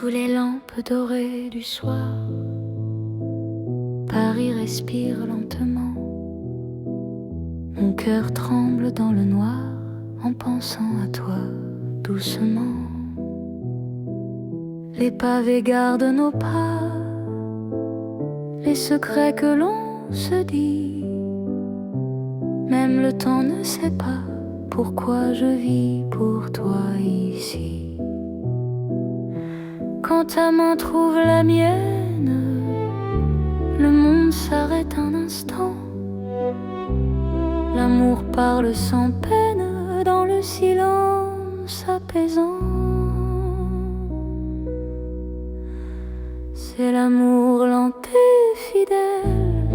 Sous les lampes dorées du soir, Paris respire lentement. Mon cœur tremble dans le noir en pensant à toi doucement. Les pavés gardent nos pas, les secrets que l'on se dit. Même le temps ne sait pas pourquoi je vis pour toi ici. Quand ta main trouve la mienne, le monde s'arrête un instant. L'amour parle sans peine dans le silence apaisant. C'est l'amour lent et fidèle,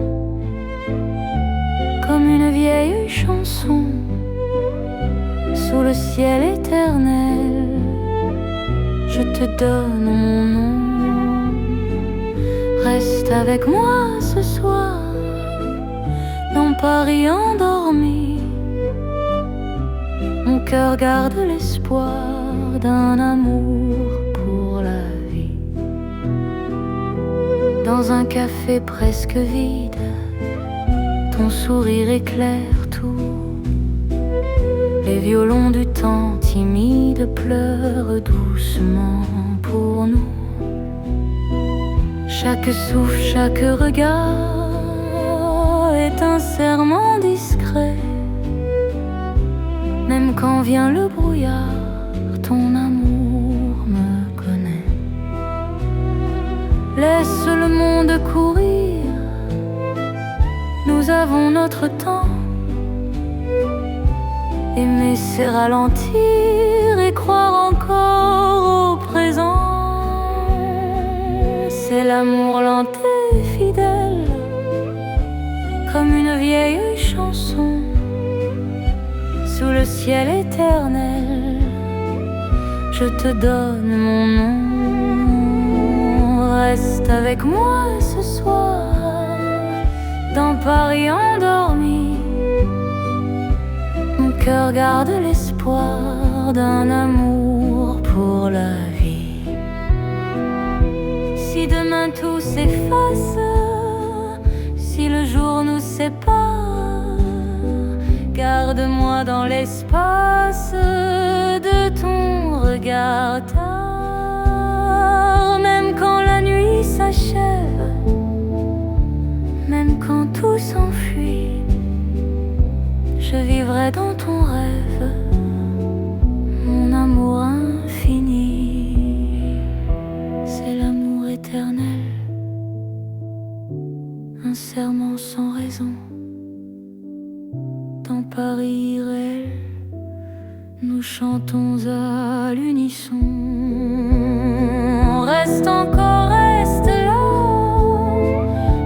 comme une vieille chanson sous le ciel éternel. Je te donne mon nom. Reste avec moi ce soir dans Paris endormi. Mon cœur garde l'espoir d'un amour pour la vie. Dans un café presque vide, ton sourire éclaire tout. Les violons du temps timide pleurent doucement pour nous. Chaque souffle, chaque regard est un serment discret. Même quand vient le brouillard, ton amour me connaît. Laisse le monde courir, nous avons notre temps. Aimer c'est ralentir et croire encore au présent. C'est l'amour lent et fidèle, comme une vieille chanson sous le ciel éternel. Je te donne mon nom. Reste avec moi ce soir dans Paris endormi. Mon cœur garde l'espoir d'un amour pour la vie. Si demain tout s'efface, si le jour nous sépare, garde-moi dans l'espace de ton regard tard. Même quand la nuit s'achève, même quand tout s'enfuit, je vivrai dans ton rêve, mon amour infini. C'est l'amour éternel, un serment sans raison. Dans Paris irréel, nous chantons à l'unisson. Reste encore, reste là,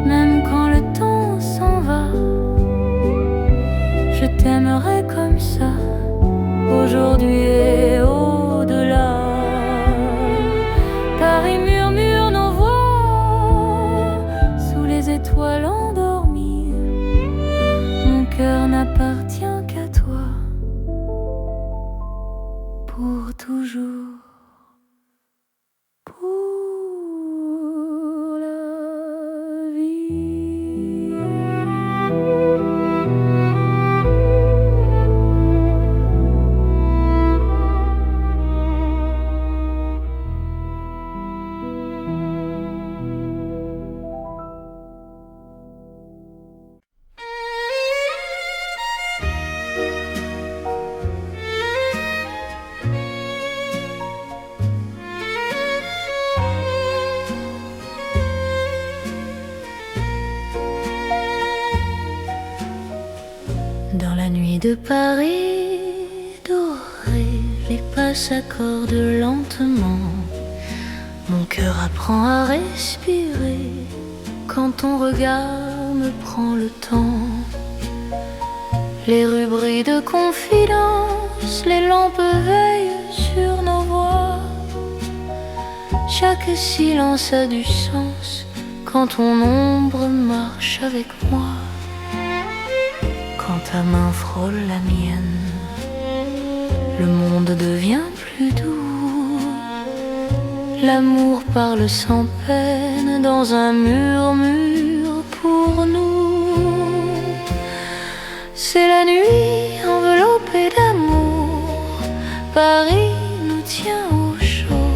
même quand le temps s'en va. Je t'aimerai comme ça, aujourd'hui et au-delà. Paris murmure nos voix sous les étoiles endormies. Mon cœur n'appartient qu'à toi pour toujours. Pour la vie. Dans la nuit de Paris dorée, les pas s'accordent lentement. Mon cœur apprend à respirer quand ton regard me prend le temps. Les rues brillent de confidence, les lampes veillent sur nos voix. Chaque silence a du sens quand ton ombre marche avec moi. Quand ta main frôle la mienne, le monde devient plus doux. L'amour parle sans peine dans un murmure pour nous. C'est la nuit enveloppée d'amour, Paris nous tient au chaud.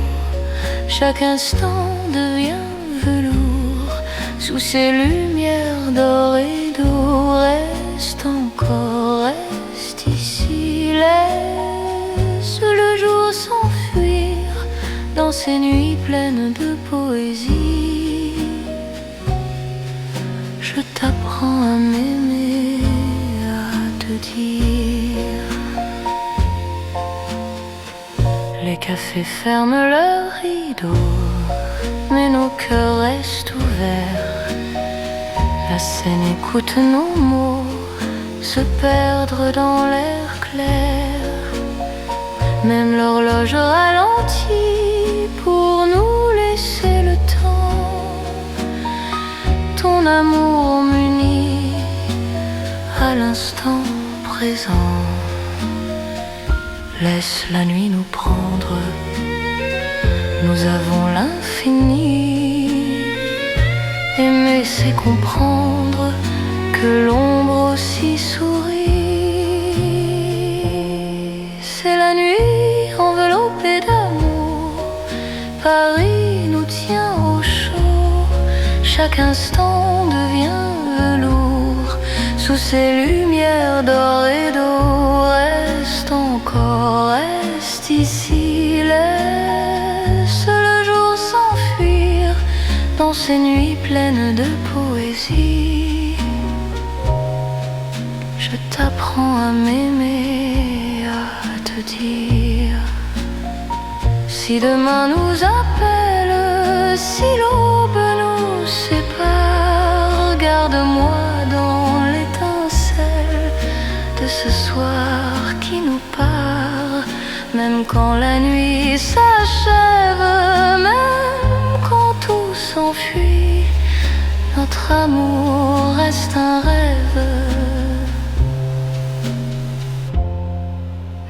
Chaque instant devient velours sous ces lumières d'or et d'eau. Reste encore, reste ici, laisse le jour s'enfuir dans ces nuits pleines de poésie. Je t'apprends à m'aimer, à te dire. Les cafés ferment leurs rideaux, mais nos cœurs restent ouverts. La scène écoute nos mots se perdre dans l'air clair. Même l'horloge ralentit pour nous laisser le temps. Ton amour m'unit à l'instant présent. Laisse la nuit nous prendre, nous avons l'infini. Aimer c'est comprendre que l'ombre aussi sourit. C'est la nuit enveloppée d'amour, Paris nous tient au chaud. Chaque instant devient velours sous ces lumières d'or et d'eau. Reste encore, reste ici, laisse le jour s'enfuir dans ces nuits pleines de poésie. Je t'apprends à m'aimer, à te dire. Si demain nous appelle, si l'aube nous sépare, garde-moi dans l'étincelle de ce soir qui nous part. Même quand la nuit s'achève, même quand tout s'enfuit, notre amour reste un rêve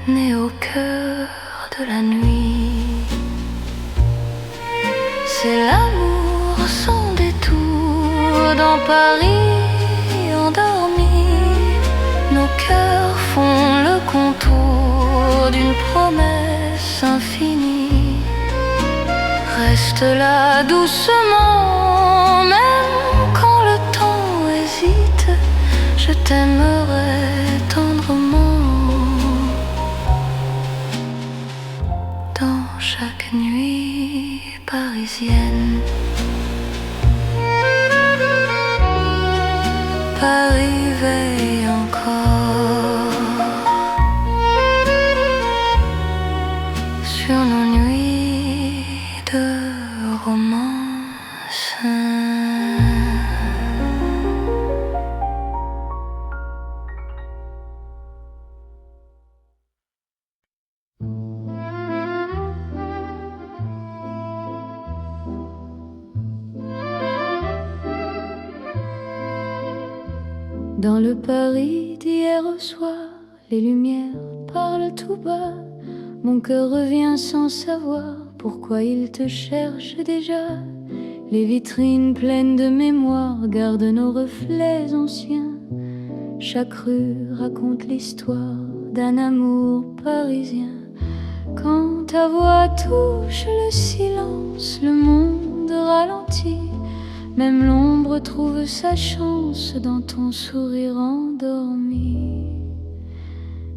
né au cœur de la nuit. C'est l'amour sans détour dans Paris endormi. Nos cœurs font le contour d'une promesse infinie. Reste là doucement, même quand le temps hésite. Je t'aimerai tendrement dans chaque nuit parisienne. Paris veille encore sur nos nuits de romance. Dans le Paris d'hier au soir, les lumières parlent tout bas. Mon cœur revient sans savoir pourquoi il te cherche déjà. Les vitrines pleines de mémoire gardent nos reflets anciens. Chaque rue raconte l'histoire d'un amour parisien. Quand ta voix touche le silence, le monde ralentit. Même l'ombre trouve sa chance dans ton sourire endormi.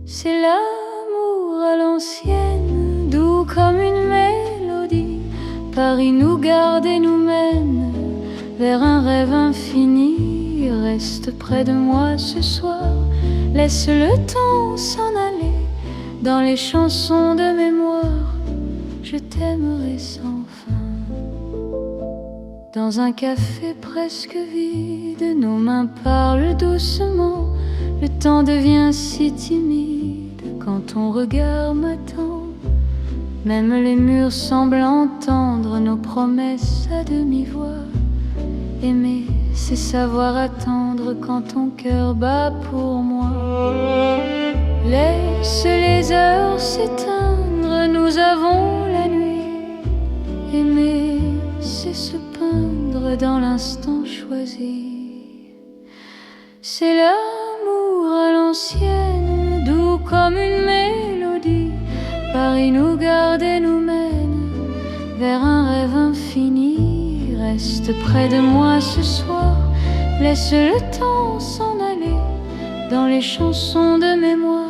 C'est l'amour à l'ancienne, doux comme une mélodie. Paris nous garde et nous mène vers un rêve infini. Reste près de moi ce soir, laisse le temps s'en aller. Dans les chansons de mémoire, je t'aimerai sans fin. Dans un café presque vide, nos mains parlent doucement. Le temps devient si timide quand ton regard m'attend. Même les murs semblent entendre nos promesses à demi-voix. Aimer, c'est savoir attendre quand ton cœur bat pour moi. Laisse les heures s'éteindre, nous avons la nuit Aimer, c'est se peindre dans l'instant choisi. C'est l'amour à l'ancienne, doux comme une mélodie. Paris nous garde et nous mène vers un rêve infini. Reste près de moi ce soir, laisse le temps s'en aller. Dans les chansons de mémoire,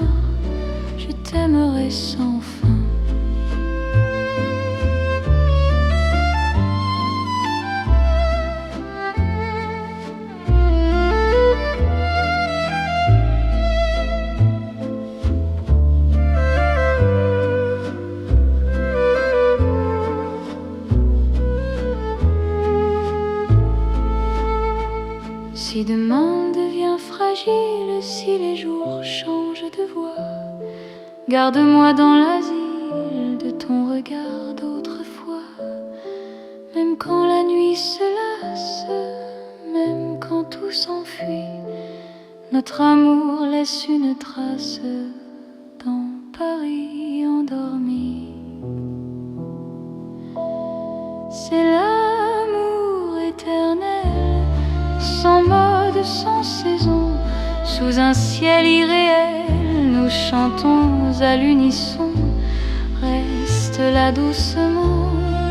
je t'aimerai sans fin. Si demain devient fragile, si les jours changent de voix, garde-moi dans l'asile de ton regard d'autrefois. Même quand la nuit se lasse, même quand tout s'enfuit, notre amour laisse une trace dans Paris endormi. C'est l'amour éternel, sans mode, sans saison, sous un ciel irréel, nous chantons à l'unisson. Reste là doucement,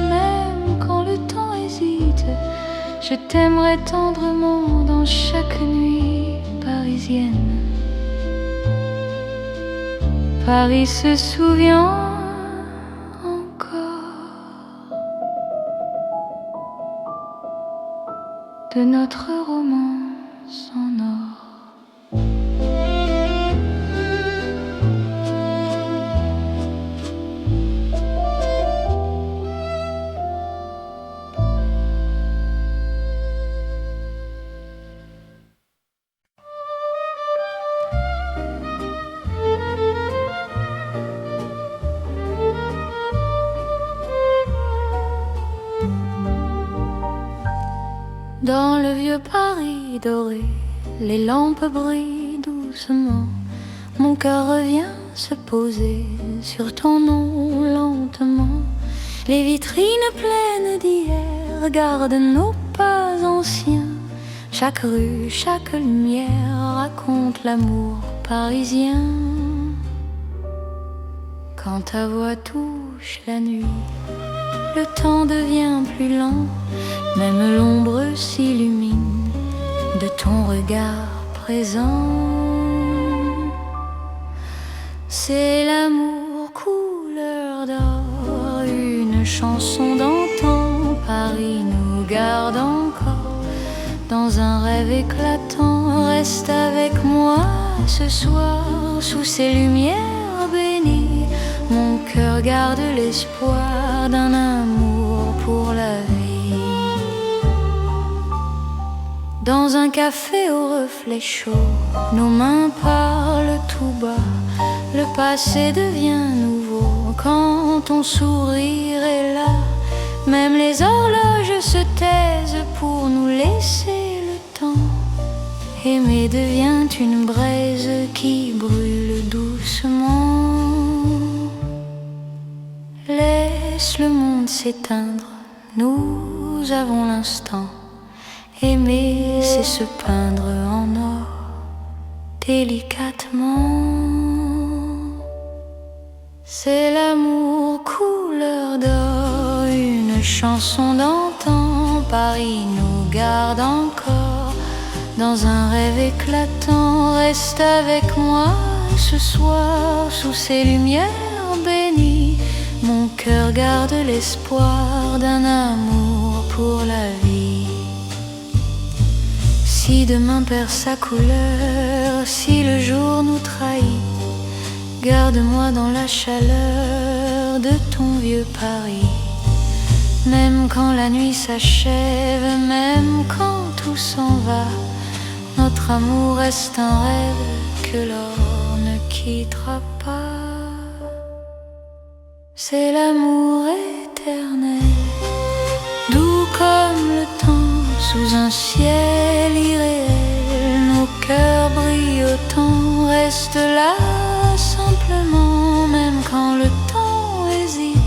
même quand le temps hésite. Je t'aimerai tendrement dans chaque nuit parisienne. Paris se souvient de notre romance en or. Dans le vieux Paris doré, les lampes brillent doucement. Mon cœur revient se poser sur ton nom lentement. Les vitrines pleines d'hier gardent nos pas anciens. Chaque rue, chaque lumière raconte l'amour parisien. Quand ta voix touche la nuit, le temps devient plus lent. Même l'ombre s'illumine de ton regard présent. C'est l'amour couleur d'or, une chanson d'antan. Paris nous garde encore dans un rêve éclatant. Reste avec moi ce soir sous ces lumières bénies. Mon cœur garde l'espoir d'un amour pour la vie. Dans un café au reflet chaud, nos mains parlent tout bas. Le passé devient nouveau quand ton sourire est là. Même les horloges se taisent pour nous laisser le temps. Aimer devient une braise qui brûle doucement. Laisse le monde s'éteindre, nous avons l'instant. Aimer, c'est se peindre en or, délicatement. C'est l'amour couleur d'or, une chanson d'antan. Paris nous garde encore dans un rêve éclatant. Reste avec moi ce soir sous ces lumières bénies. Mon cœur garde l'espoir d'un amour pour la vie. Si demain perd sa couleur, si le jour nous trahit, garde-moi dans la chaleur de ton vieux Paris. Même quand la nuit s'achève, même quand tout s'en va, notre amour reste un rêve que l'or ne quittera pas. C'est l'amour éternel, doux comme le temps, sous un ciel irréel. Nos cœurs brillent autant, reste là simplement. Même quand le temps hésite,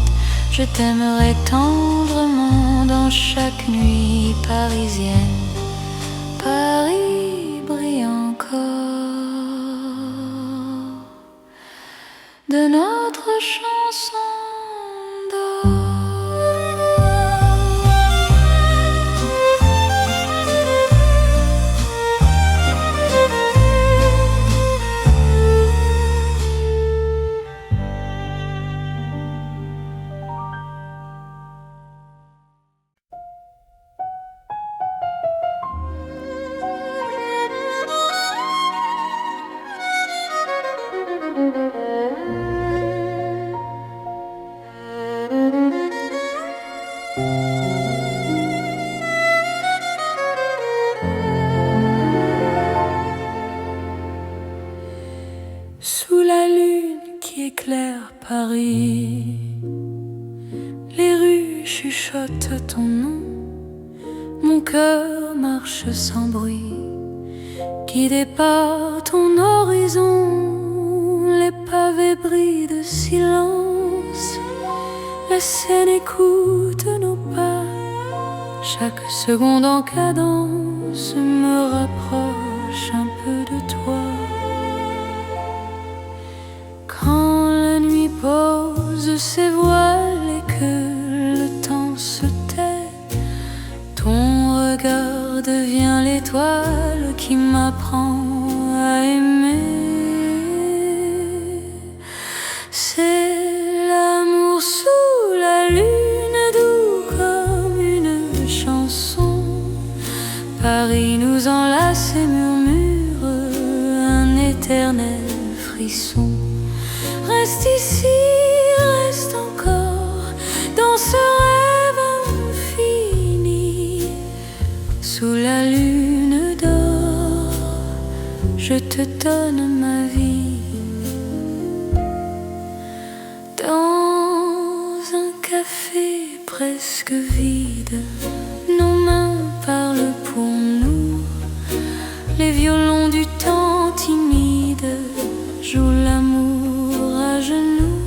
Je t'aimerai tendrement dans chaque nuit parisienne. Paris brille encore de notre chanson d'or. Sous la lune qui éclaire Paris, les rues chuchotent ton nom. Mon cœur marche sans bruit, guidé par ton horizon. Les pavés brillent de silence, la Seine écoute nos pas. Chaque seconde en cadence me rapproche un peu de toi. Quand la nuit pose ses voiles et que le temps se tait, ton regard devient l'étoile qui m'apprend à aimer. C'est l'amour sous la lune, doux comme une chanson. Paris nous enlace et murmure un éternel frisson. Reste ici, reste encore dans ce rêve infini. Sous la lune d'or, je te donne ma vie. Dans un café presque vide, nos mains parlent pour nous. Les violons du temps timide jouent l'amour à genoux.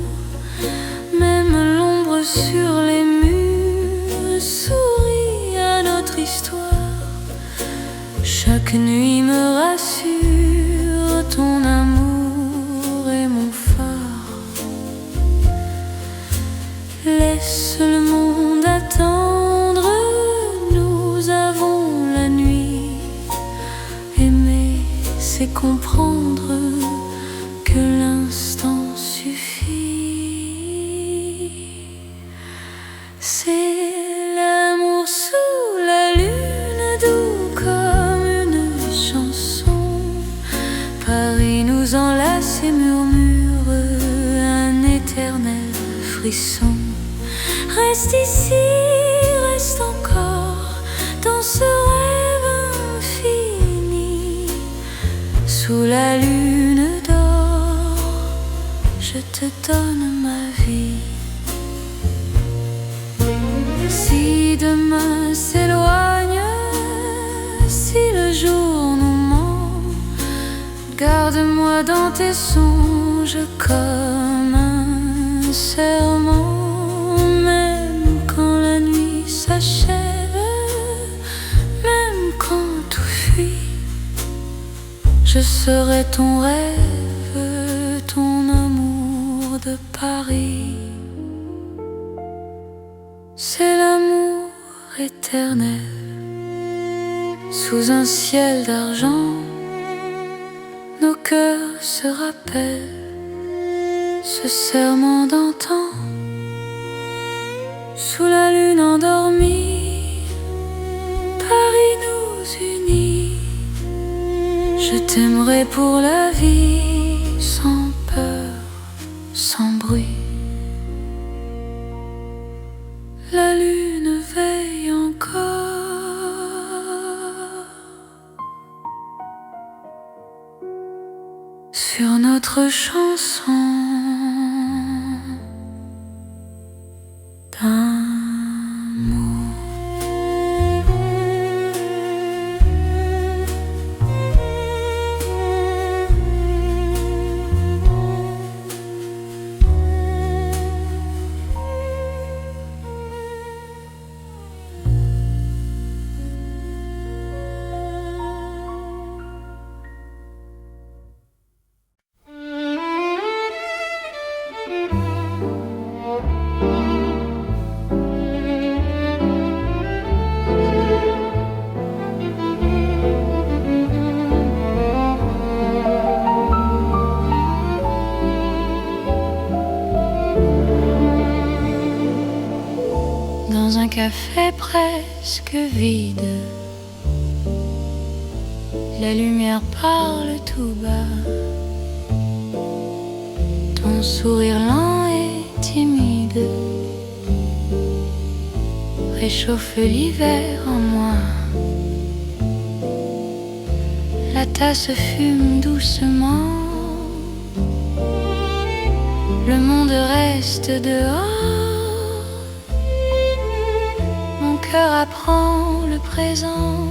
Même l'ombre sur les murs sourit à notre histoire. Chaque nuit me rassure, ton amour est mon phare. Laisse le monde attendre, nous avons la nuit. Aimer, c'est comprendre que l'instant suffit. C'est l'amour sous la lune, doux comme une chanson. Paris nous enlace et murmure un éternel frisson. Reste ici, reste encore dans ce rêve infini. Sous la lune d'or, je te donne ma vie. Si demain s'éloigne, si le jour nous ment, garde-moi dans tes songes comme un serment. Même quand la nuit s'achève, même quand tout fuit, je serai ton rêve, ton amour de Paris. C'est l'amour éternel, sous un ciel d'argent. Nos cœurs se rappellent ce serment d'antan. Sous la lune endormie, Paris nous unit. Je t'aimerai pour la vie, sans peur, sans bruit. La lune veille encore sur notre chanson d'amour. presque vide. La lumière parle tout bas. Ton sourire lent et timide réchauffe l'hiver en moi. La tasse fume doucement. Le monde reste dehors. Mon cœur apprend le présent.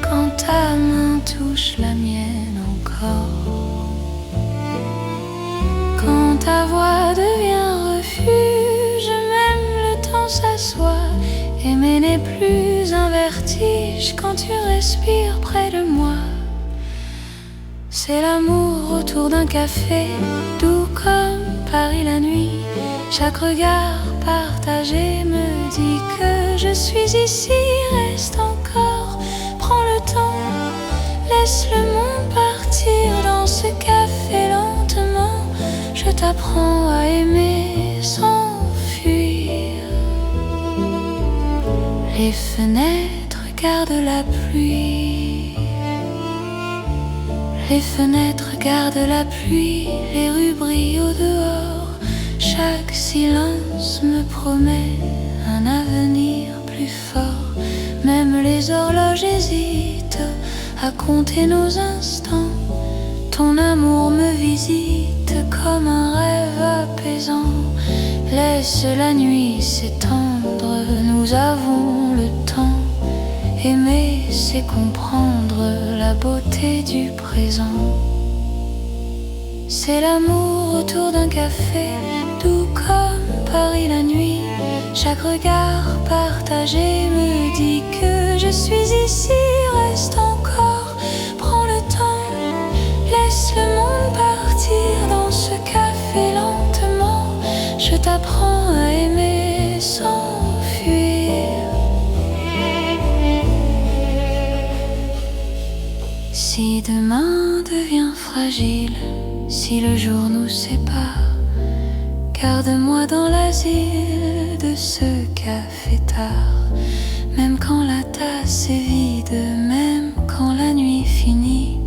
Quand ta main touche la mienne encore. Quand ta voix devient refuge, même le temps s'assoit. Aimer n'est plus un vertige quand tu respires près de moi. C'est l'amour autour d'un café, doux comme Paris la nuit. Chaque regard partagé me dit que je suis ici. Reste encore, prends le temps, laisse le monde partir dans ce café lentement. Je t'apprends à aimer sans fuir. Les fenêtres gardent la pluie. Les fenêtres gardent la pluie. Les rues brillent au dehors. Chaque silence me promet un avenir plus fort. Même les horloges hésitent à compter nos instants. Ton amour me visite comme un rêve apaisant. Laisse la nuit s'étendre, nous avons le temps. Aimer, c'est comprendre la beauté du présent. C'est l'amour autour d'un café, doux comme Paris la nuit. Chaque regard partagé me dit que je suis ici. Reste encore, prends le temps, laisse le monde partir dans ce café lentement. Je t'apprends à aimer sans fuir. Si demain devient fragile, si le jour nous sépare, garde-moi dans l'asile de ce café tard. Même quand la tasse est vide, même quand la nuit finit,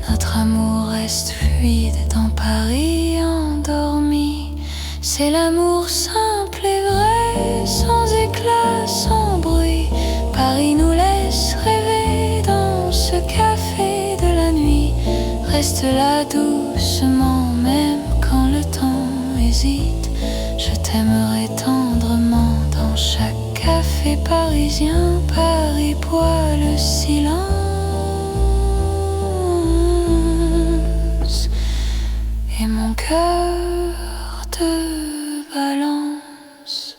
notre amour reste fluide dans Paris endormi. C'est l'amour simple et vrai, sans éclat, sans bruit. Paris nous laisse rêver dans ce café de la nuit. Reste là doucement, même quand le temps hésite. Je t'aimerai tendrement dans chaque café parisien. Paris boit le silence et mon cœur te balance.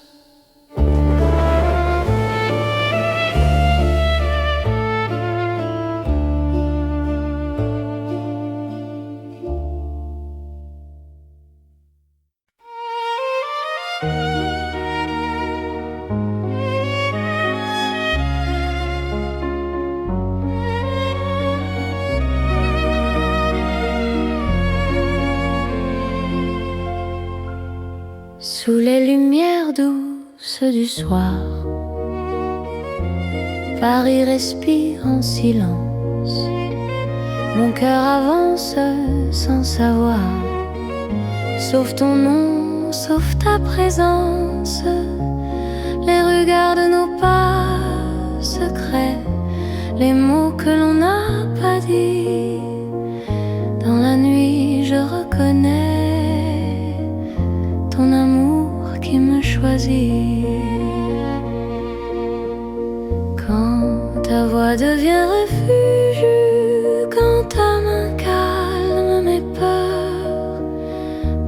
Sous les lumières douces du soir, Paris respire en silence. Mon cœur avance sans savoir, sauf ton nom, sauf ta présence. Les regards de nos pas secrets, les mots que l'on n'a pas dit. Dans la nuit je reconnais ton amour qui me choisit. Quand ta voix devient refuge, quand ta main calme mes peurs,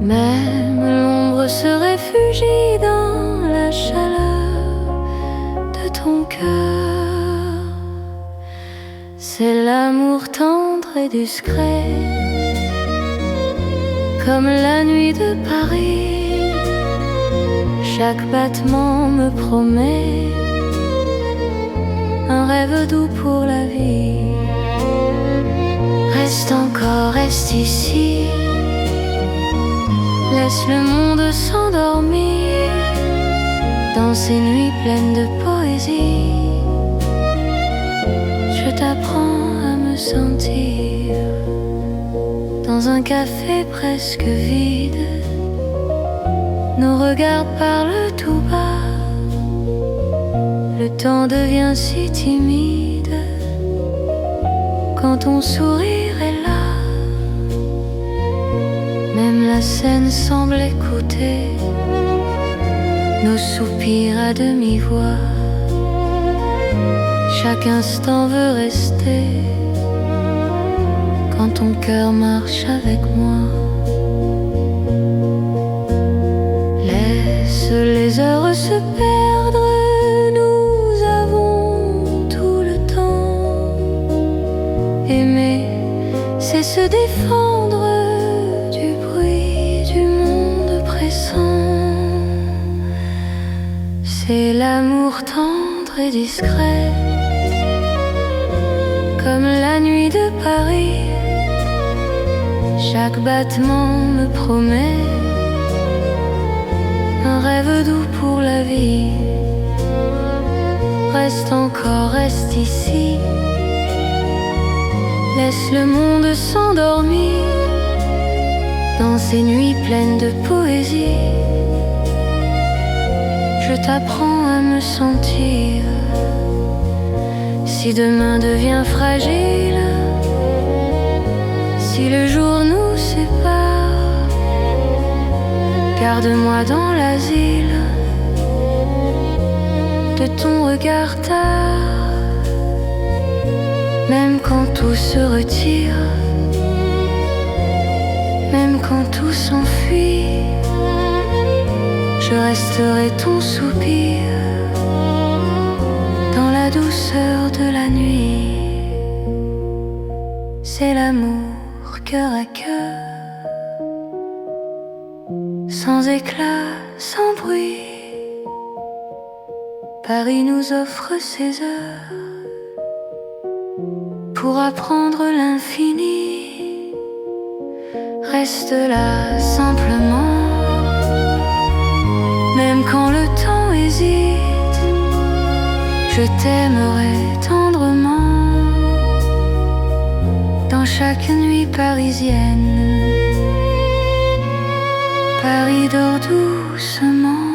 même l'ombre se réfugie dans la chaleur de ton cœur. C'est l'amour tendre et discret, comme la nuit de Paris. Chaque battement me promet un rêve doux pour la vie. Reste encore, reste ici, laisse le monde s'endormir. dans ces nuits pleines de poésie. Je t'apprends à me sentir dans un café presque vide. Nos regards parlent tout bas. Le temps devient si timide quand ton sourire est là. Même la scène semble écouter nos soupirs à demi-voix. Chaque instant veut rester quand ton cœur marche avec moi. Laisse les heures se perdre, nous avons tout le temps. Aimer, c'est se défendre du bruit du monde pressant. C'est l'amour tendre et discret, comme la nuit de Paris. Chaque battement me promet un rêve doux pour la vie. Reste encore, reste ici. Laisse le monde s'endormir dans ces nuits pleines de poésie. Je t'apprends à me sentir. Si demain devient fragile, si le jour nous sépare, garde-moi dans l'asile de ton regard tard. Même quand tout se retire, même quand tout s'enfuit, je resterai ton soupir dans la douceur de la nuit. C'est l'amour cœur à cœur, sans éclat, sans bruit. Paris nous offre ses heures pour apprendre l'infini. Reste là simplement, même quand le temps hésite. Je t'aimerai tendrement dans chaque nuit parisienne. Paris dort doucement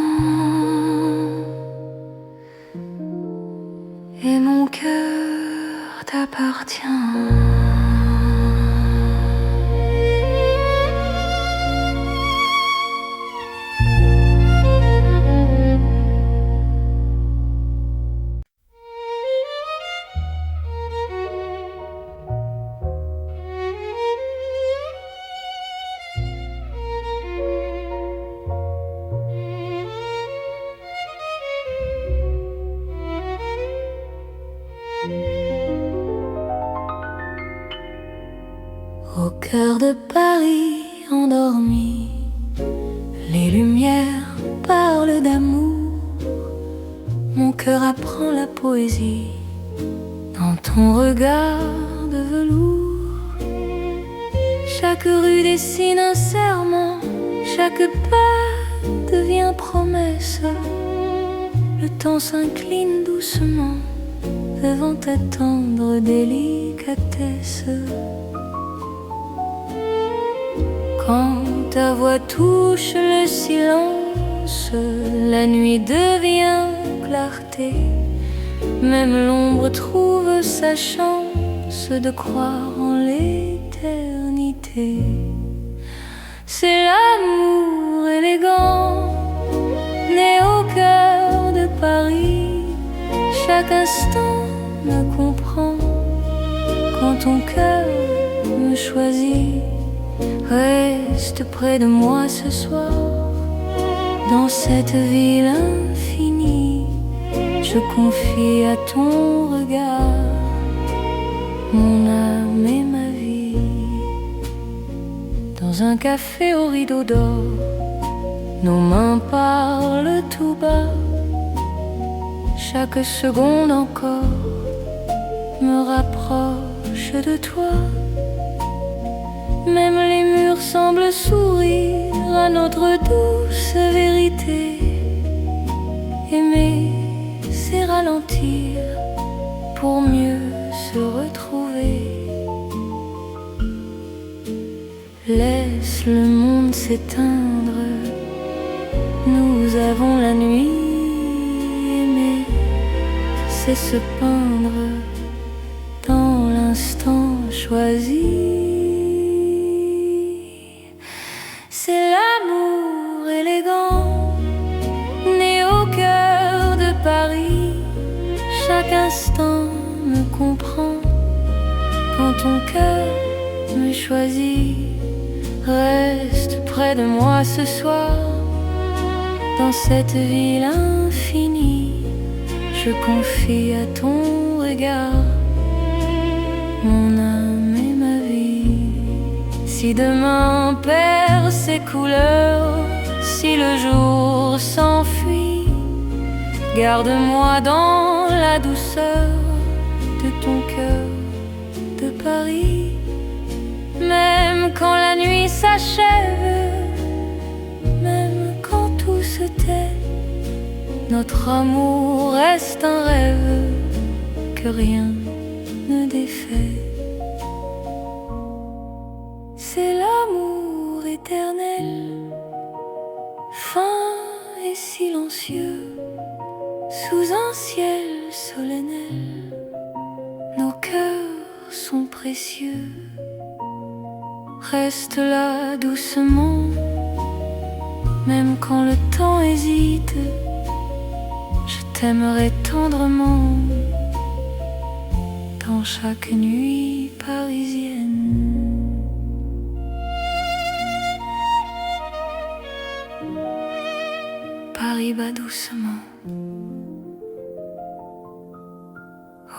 et mon cœur t'appartient. Au cœur de Paris endormi, les lumières parlent d'amour. Mon cœur apprend la poésie dans ton regard de velours. Chaque rue dessine un serment, chaque pas devient promesse. Le temps s'incline doucement devant ta tendre délicatesse. Quand ta voix touche le silence, la nuit devient clarté. Même l'ombre trouve sa chance de croire en l'éternité. C'est l'amour élégant, né au cœur de Paris. Chaque instant me comprend quand ton cœur me choisit. Reste près de moi ce soir, dans cette ville infinie. Je confie à ton regard mon âme et ma vie. Dans un café au rideau d'or, nos mains parlent tout bas. Chaque seconde encore me rapproche de toi. Même les murs semblent sourire à notre douce vérité. Aimer, c'est ralentir pour mieux se retrouver. Laisse le monde s'éteindre, nous avons la nuit. Aimer, c'est se peindre dans l'instant choisi. C'est l'amour élégant, né au cœur de Paris. Chaque instant me comprend quand ton cœur me choisit. Reste près de moi ce soir, dans cette ville infinie. Je confie à ton regard mon âme et ma vie. Si demain perd ses couleurs, si le jour s'enfuit, garde-moi dans la douceur de ton cœur de Paris. Même quand la nuit s'achève, même quand tout se tait, notre amour reste un rêve que rien ne défait. C'est l'amour éternel, fin et silencieux, sous un ciel solennel. Nos cœurs sont précieux. Reste là doucement, même quand le temps hésite. Je t'aimerai tendrement dans chaque nuit parisienne. Paris bat doucement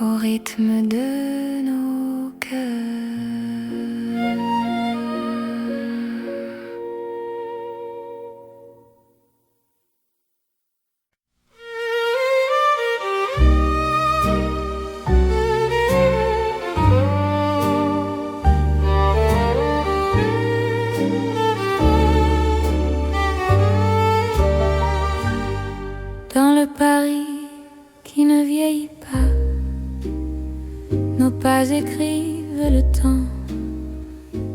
au rythme de nos cœurs. Dans le Paris qui ne vieillit pas, nos pas écrivent le temps.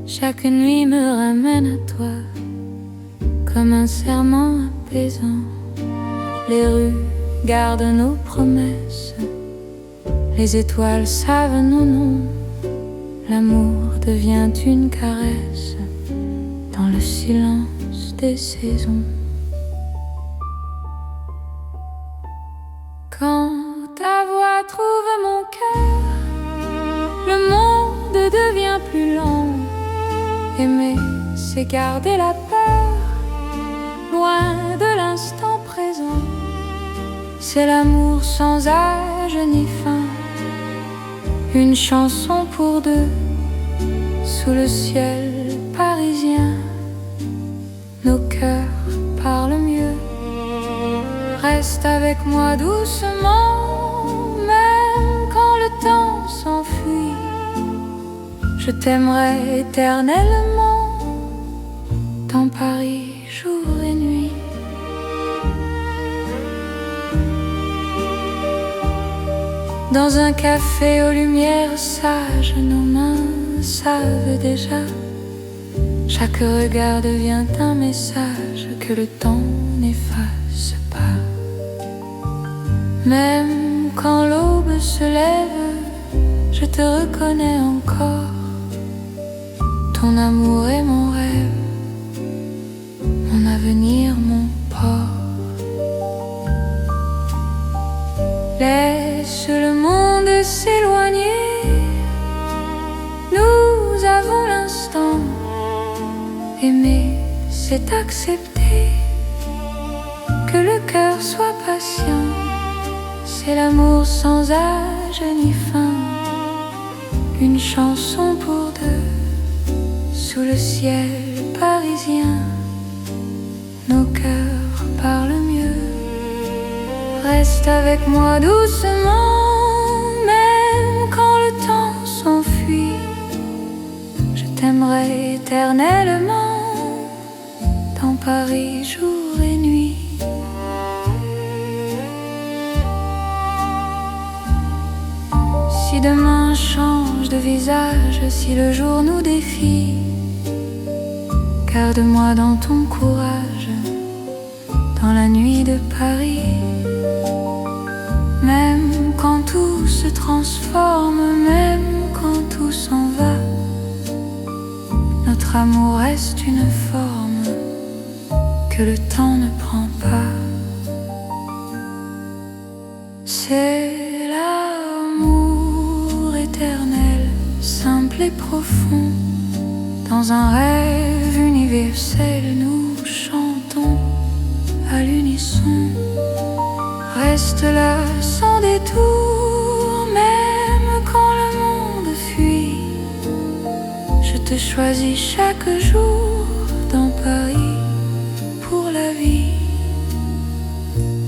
Chaque nuit me ramène à toi, comme un serment apaisant. Les rues gardent nos promesses, les étoiles savent nos noms. L'amour devient une caresse dans le silence des saisons. Quand ta voix trouve mon cœur, le monde devient plus lent. Aimer, c'est garder la peur, loin de l'instant présent. C'est l'amour sans âge ni fin, une chanson pour deux, sous le ciel parisien. Nos cœurs parlent mieux. Reste avec moi doucement, même quand le temps s'enfuit. Je t'aimerai éternellement, dans Paris, jour et nuit. Dans un café aux lumières sages, nos mains savent déjà. Chaque regard devient un message que le temps n'efface pas. Même quand l'aube se lève, je te reconnais encore. Ton amour est mon rêve, mon avenir, mon port. Laisse le monde s'éloigner, nous avons l'instant. Aimer, c'est accepter que le cœur soit patient. C'est l'amour sans âge ni fin, une chanson pour deux, sous le ciel parisien. Nos cœurs parlent mieux. Reste avec moi doucement, même quand le temps s'enfuit. Je t'aimerai éternellement, dans Paris jour et nuit. demain change de visage, si le jour nous défie, garde-moi dans ton courage, dans la nuit de Paris. Même quand tout se transforme, même quand tout s'en va, notre amour reste une forme que le temps ne prend pas. C'est l'amour éternel, simple et profond. Dans un rêve universel, nous chantons à l'unisson. Reste là sans détour, même quand le monde fuit. Je te choisis chaque jour dans Paris pour la vie.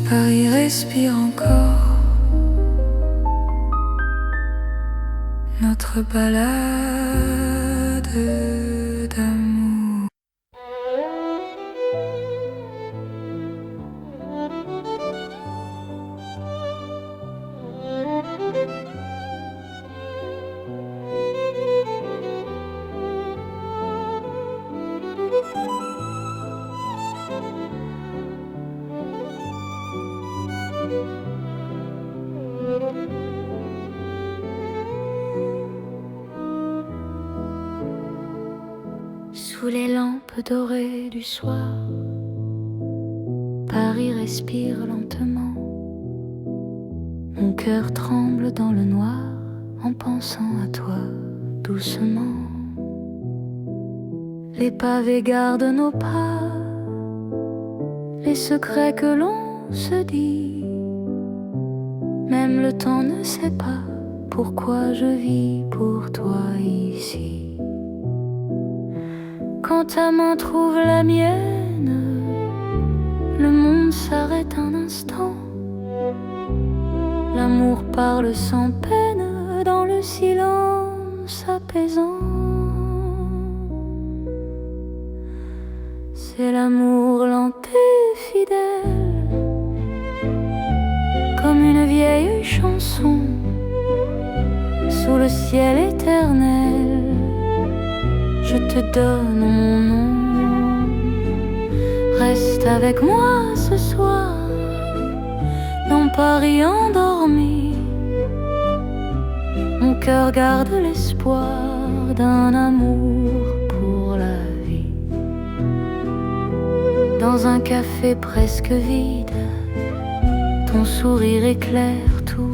Paris respire encore notre balade d'amour. Sous les lampes dorées du soir, Paris respire lentement. Mon cœur tremble dans le noir en pensant à toi doucement. Les pavés gardent nos pas, les secrets que l'on se dit. Même le temps ne sait pas pourquoi je vis pour toi ici. Quand ta main trouve la mienne, le monde s'arrête un instant. L'amour parle sans peine dans le silence apaisant. C'est l'amour lent et fidèle, comme une vieille chanson sous le ciel éternel. Je te donne mon nom. Reste avec moi ce soir dans Paris endormi. Mon cœur garde l'espoir d'un amour pour la vie. Dans un café presque vide, ton sourire éclaire tout.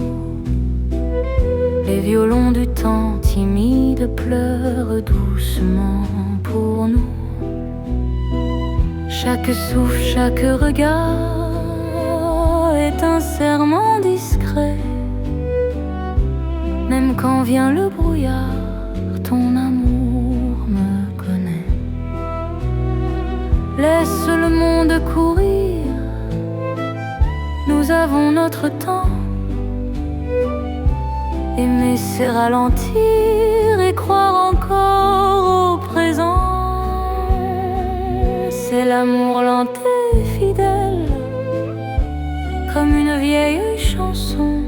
Les violons du temps timide pleurent doucement pour nous. Chaque souffle, chaque regard est un serment discret. Même quand vient le brouillard, ton amour me connaît. Laisse le monde courir, nous avons notre temps. Aimer c'est ralentir et croire encore au présent. C'est l'amour lent et fidèle, comme une vieille chanson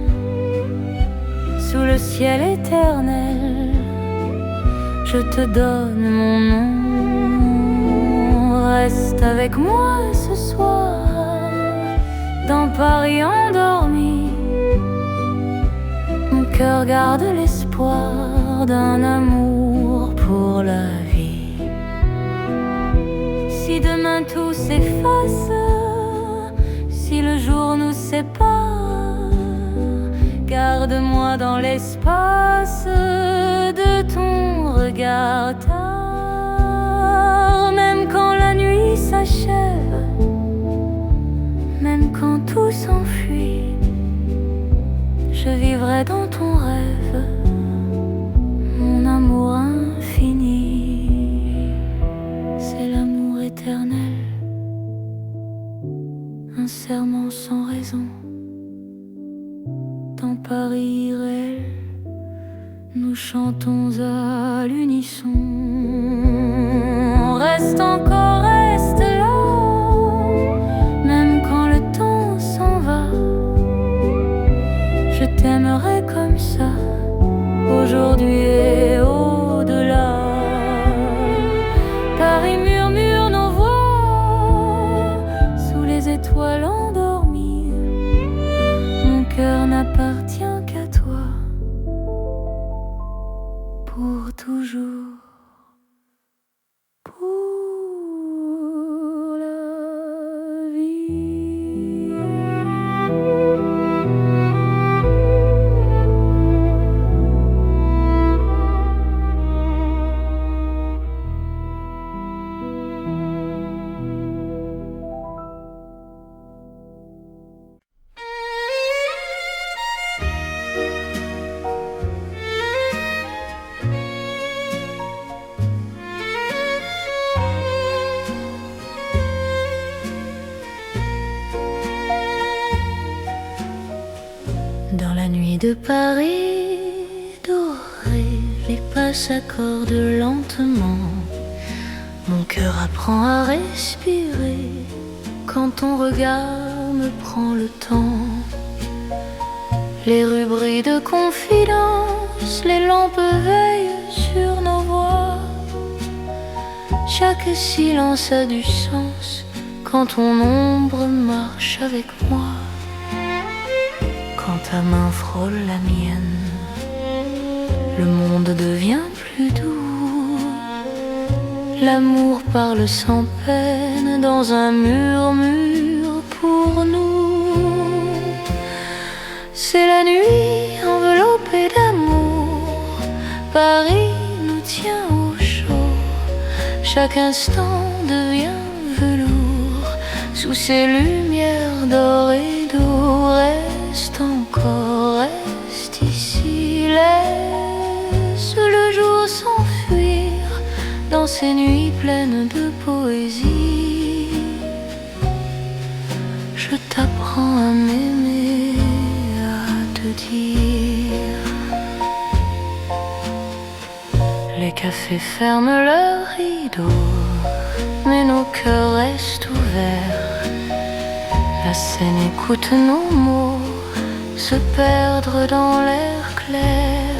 sous le ciel éternel. Je te donne mon nom. Reste avec moi ce soir dans Paris endormi. Mon cœur garde l'espoir d'un amour pour la vie. Si demain tout s'efface, si le jour nous sépare, garde-moi dans l'espace de ton regard tard. Même quand la nuit s'achève, même quand tout s'enfuit, je vivrai dans ton rêve, mon amour infini. C'est l'amour éternel, un serment sans raison. Dans Paris réel, nous chantons à l'unisson. Reste encore, reste là, même quand le temps s'en va. Je t'aimerai comme ça, aujourd'hui et au-delà. Paris murmure nos voix sous les étoiles endormies. Mon cœur n'appartient qu'à toi pour toujours. Pour la vie. Dans la nuit de Paris doré, les pas s'accordent lentement. Mon cœur apprend à respirer quand ton regard me prend le temps. Les rues brillent de confidence, les lampes veillent sur nos voix. Chaque silence a du sens quand ton ombre marche avec moi. Quand ta main frôle la mienne, le monde devient plus doux. L'amour parle sans peine dans un murmure pour nous. C'est la nuit enveloppée d'amour, Paris nous tient au chaud. Chaque instant devient velours sous ces lumières d'or et d'eau. Reste encore, reste ici, laisse le jour s'enfuir dans ces nuits pleines de poésie. Je t'apprends à m'aimer, à te dire. Les cafés ferment leurs rideaux, mais nos cœurs restent ouverts. La scène écoute nos mots se perdre dans l'air clair.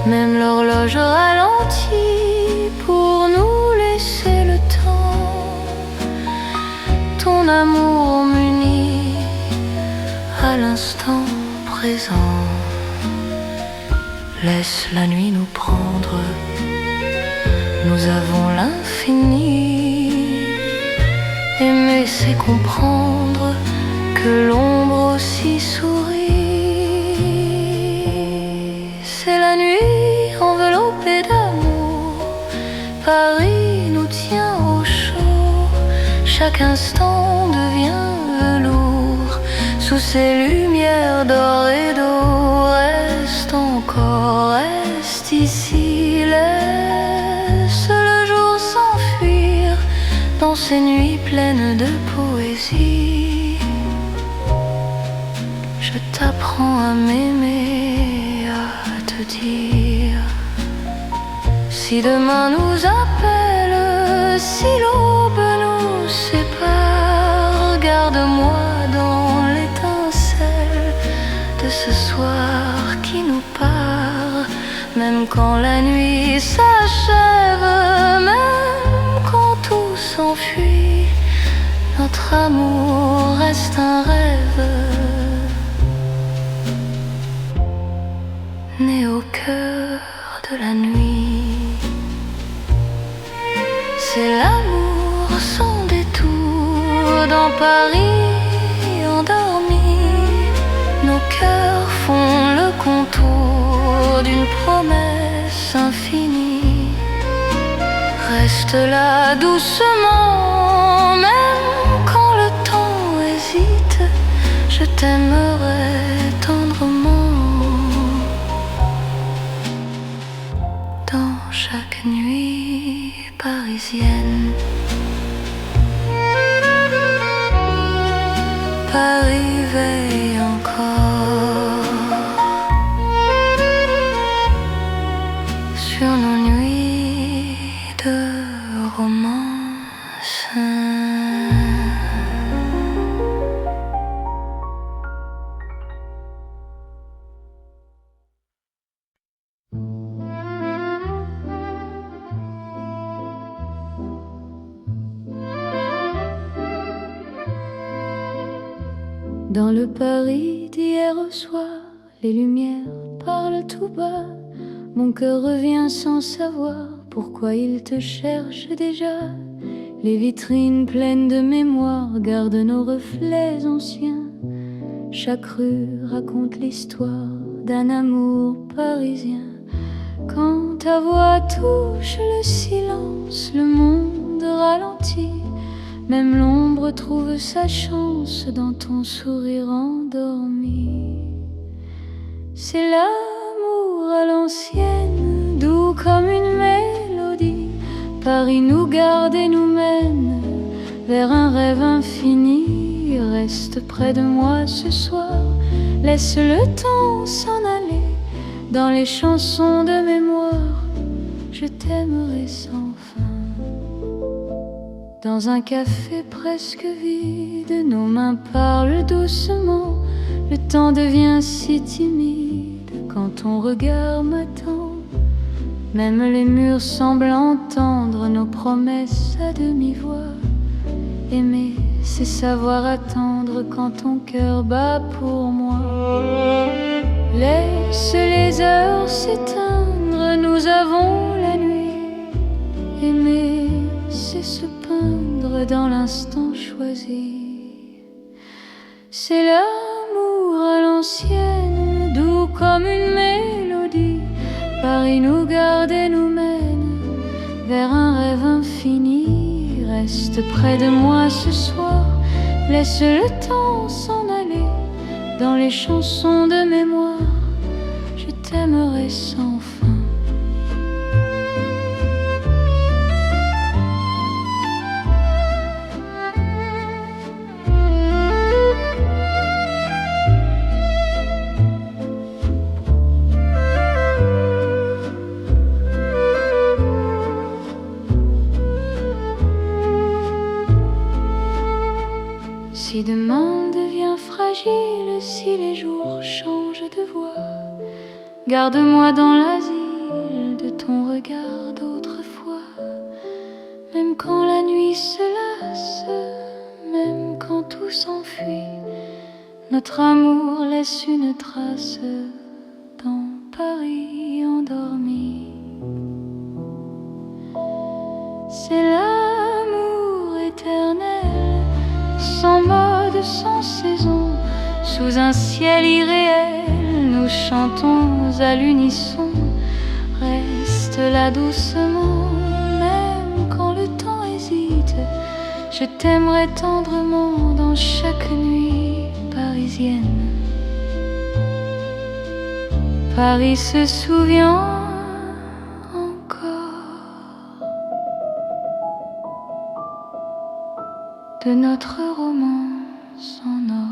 Même l'horloge ralentit pour nous laisser le temps. Ton amour m'unit à l'instant présent. Laisse la nuit nous prendre, nous avons l'infini. Aimer c'est comprendre que l'ombre aussi sourit. C'est la nuit enveloppée d'amour, Paris nous tient au chaud. Chaque instant devient velours sous ces lumières d'or et d'eau. Reste encore, reste ici, laisse le jour s'enfuir dans ces nuits pleines de poésie. Je t'apprends à m'aimer, à te dire. Si demain nous appelle, si l'aube nous sépare, garde-moi dans l'étincelle de ce soir qui nous part. Même quand la nuit s'achève, même quand tout s'enfuit, notre amour reste un rêve né au cœur de la nuit. C'est l'amour sans détour dans Paris endormi. Nos cœurs font le contour d'une promesse infinie. Reste là doucement, même quand le temps hésite. Je t'aimerai tendrement dans chaque nuit parisienne. Paris veille encore sur nos nuits de romance. Dans le Paris d'hier au soir, les lumières parlent tout bas. Mon cœur revient sans savoir pourquoi il te cherche déjà. Les vitrines pleines de mémoire gardent nos reflets anciens. Chaque rue raconte l'histoire d'un amour parisien. Quand ta voix touche le silence, le monde ralentit. Même l'ombre trouve sa chance dans ton sourire endormi. C'est l'amour à l'ancienne, doux comme une mélodie. Paris nous garde et nous mène vers un rêve infini. Reste près de moi ce soir, laisse le temps s'en aller. Dans les chansons de mémoire, je t'aimerai sans fin. Dans un café presque vide, nos mains parlent doucement. Le temps devient si timide quand ton regard m'attend. Même les murs semblent entendre nos promesses à demi-voix. Aimer, c'est savoir attendre quand ton cœur bat pour moi. Laisse les heures s'éteindre, nous avons la nuit. Aimer, c'est se peindre dans l'instant choisi. C'est l'amour à l'ancienne, doux comme une mélodie. Paris nous garde et nous mène vers un rêve infini. Reste près de moi ce soir, laisse le temps s'en aller. Dans les chansons de mémoire, je t'aimerai sans fin. Si demain devient fragile, si les jours changent de voix, garde-moi dans l'asile de ton regard d'autrefois. Même quand la nuit se lasse, même quand tout s'enfuit, notre amour laisse une trace dans Paris endormi. C'est l'amour éternel, sans mode, sans saison, sous un ciel irréel, nous chantons à l'unisson. Reste là doucement, même quand le temps hésite. Je t'aimerai tendrement dans chaque nuit parisienne. Paris se souvient de notre romance en or.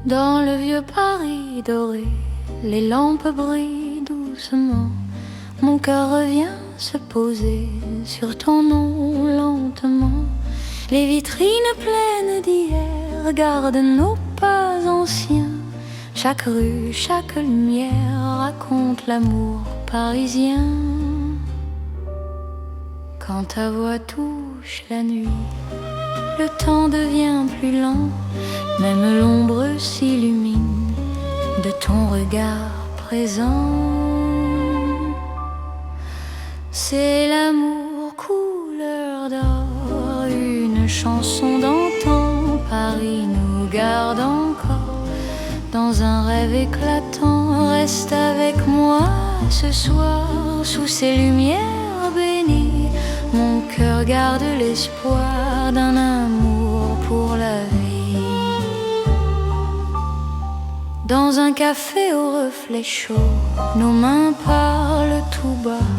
Dans le vieux Paris doré, les lampes brillent doucement. Mon cœur revient se poser sur ton nom lentement. Les vitrines pleines d'hier gardent nos pas anciens. Chaque rue, chaque lumière raconte l'amour parisien. Quand ta voix touche la nuit, le temps devient plus lent. Même l'ombre s'illumine de ton regard présent. C'est l'amour couleur d'or, une chanson d'antan. Paris nous garde encore dans un rêve éclatant. Reste avec moi ce soir sous ces lumières bénies. Mon cœur garde l'espoir d'un amour pour la vie. Dans un café au reflet chaud, nos mains parlent tout bas.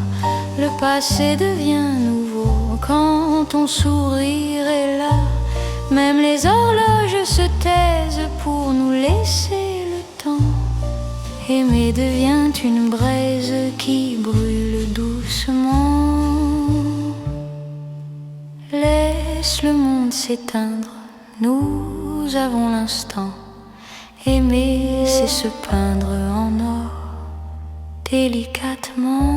Le passé devient nouveau quand ton sourire est là. Même les horloges se taisent pour nous laisser le temps. Aimer devient une braise qui brûle doucement. Laisse le monde s'éteindre, nous avons l'instant. Aimer, c'est se peindre en or, délicatement.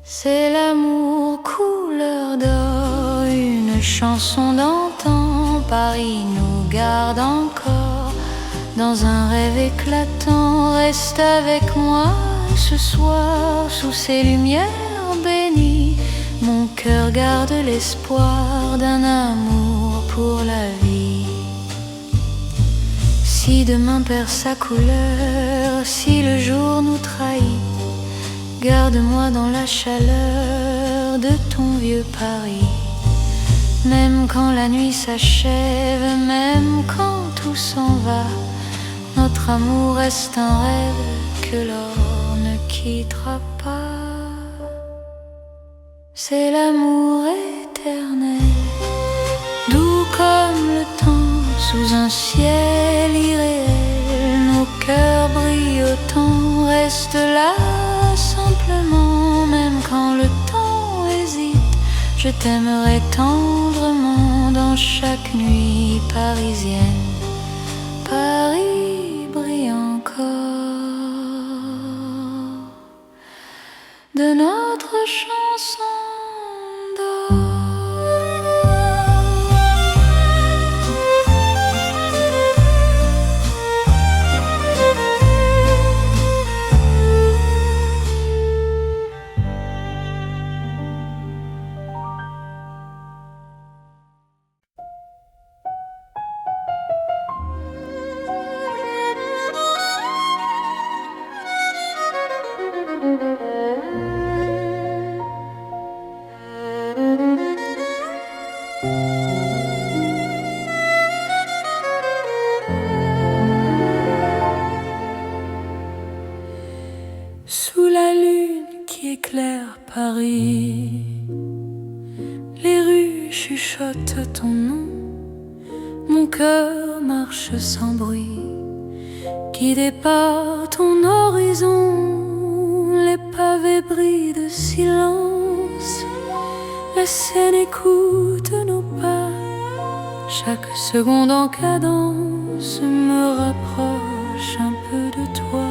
C'est l'amour couleur d'or, une chanson d'antan. Paris nous garde encore dans un rêve éclatant. Reste avec moi ce soir sous ces lumières bénies. Mon cœur garde l'espoir d'un amour pour la vie. Si demain perd sa couleur, si le jour nous trahit, garde-moi dans la chaleur de ton vieux Paris. Même quand la nuit s'achève, même quand tout s'en va, notre amour reste un rêve que l'or ne quittera pas. C'est l'amour éternel, doux comme le temps, sous un ciel irréel. Nos cœurs brillent autant, reste là simplement. Même quand le temps hésite, je t'aimerai tendrement dans chaque nuit parisienne. Paris brille encore de notre chanson d'or. Sous la lune qui éclaire Paris, les rues chuchotent ton nom. Mon cœur marche sans bruit, guidé par ton horizon. Les pavés brillent de silence, la Seine écoute nos pas. Chaque seconde en cadence me rapproche un peu de toi.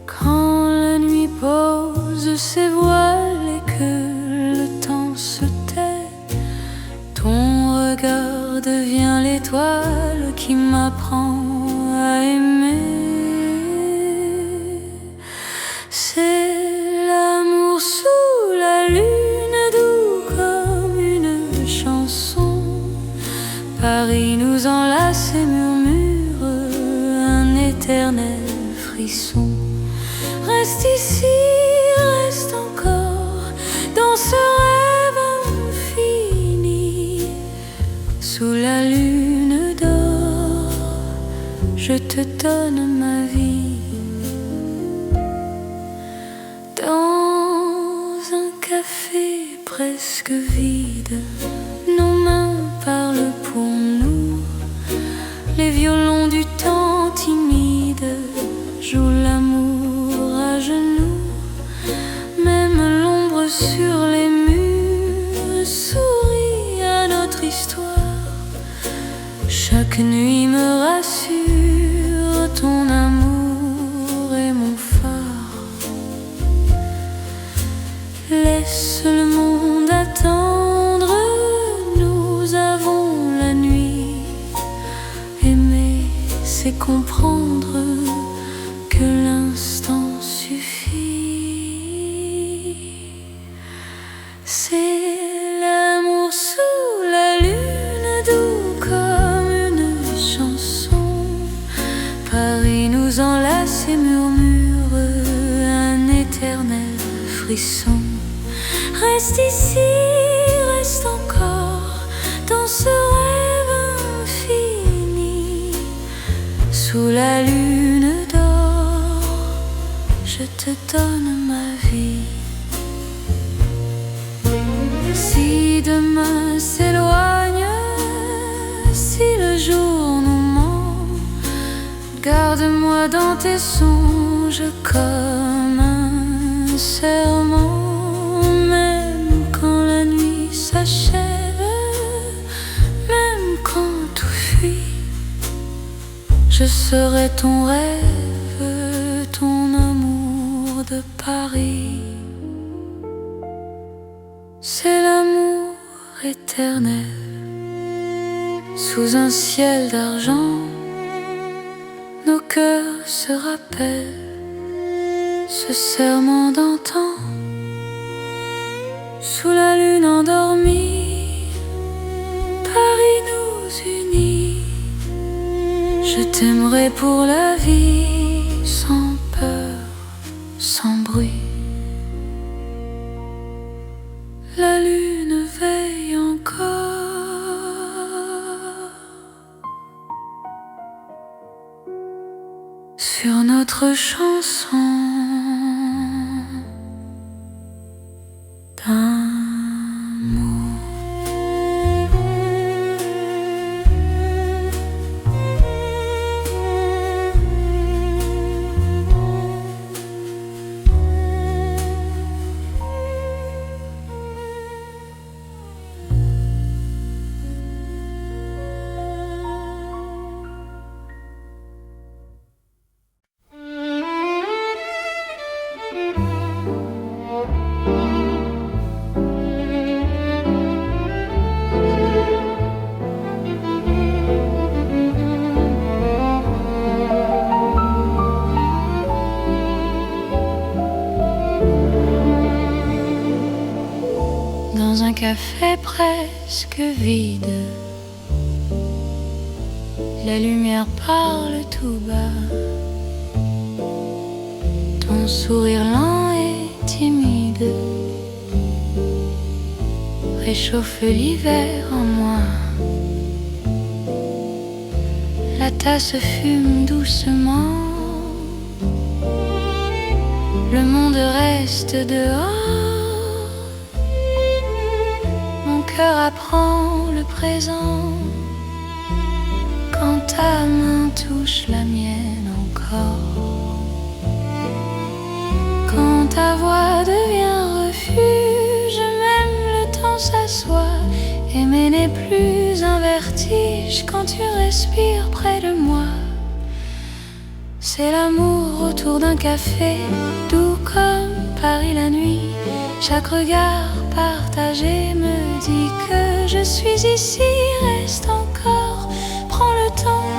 Quand la nuit pose ses voiles et que le temps se tait, ton regard devient l'étoile qui m'apprend à aimer. C'est l'amour sous la lune, doux comme une chanson. Paris nous enlace et murmure un éternel frisson. Reste ici, reste encore dans ce rêve infini. Sous la lune d'or, je te donne ma vie. Dans un café presque vide, nos mains parlent pour nous. Les violons du temps timide jouent l'amour à genoux. Même l'ombre sur les murs sourit à notre histoire. Chaque nuit me rassure, ton amour est mon phare. Laisse le monde attendre, nous avons la nuit. Aimer, c'est comprendre que l'instant suffit. C'est l'amour sous la lune, doux comme une chanson. Paris nous enlace et murmure un éternel frisson. Reste ici, reste encore dans ce rêve infini. Sous la lune d'or, je te donne ma vie. Si demain s'éloigne, si le jour nous manque, moi dans tes songes comme un serment, même quand la nuit s'achève, même quand tout fuit, je serai ton rêve, ton amour de Paris. C'est l'amour éternel sous un ciel d'argent. Nos cœurs se rappellent ce serment d'antan. Sous la lune endormie, Paris nous unit. Je t'aimerai pour la vie, sans peur, sans bruit. La lune veille encore sur notre chanson d'amour. Dans un café presque vide, la lumière parle tout bas. Ton sourire lent et timide réchauffe l'hiver en moi. La tasse fume doucement, le monde reste dehors. Mon cœur apprend le présent quand ta main touche la mienne encore. Quand ta voix devient refuge, même le temps s'assoit. Aimer n'est plus un vertige quand tu respires près de moi. C'est l'amour autour d'un café, doux comme Paris la nuit. Chaque regard partagé me dit que je suis ici. Reste encore, prends le temps,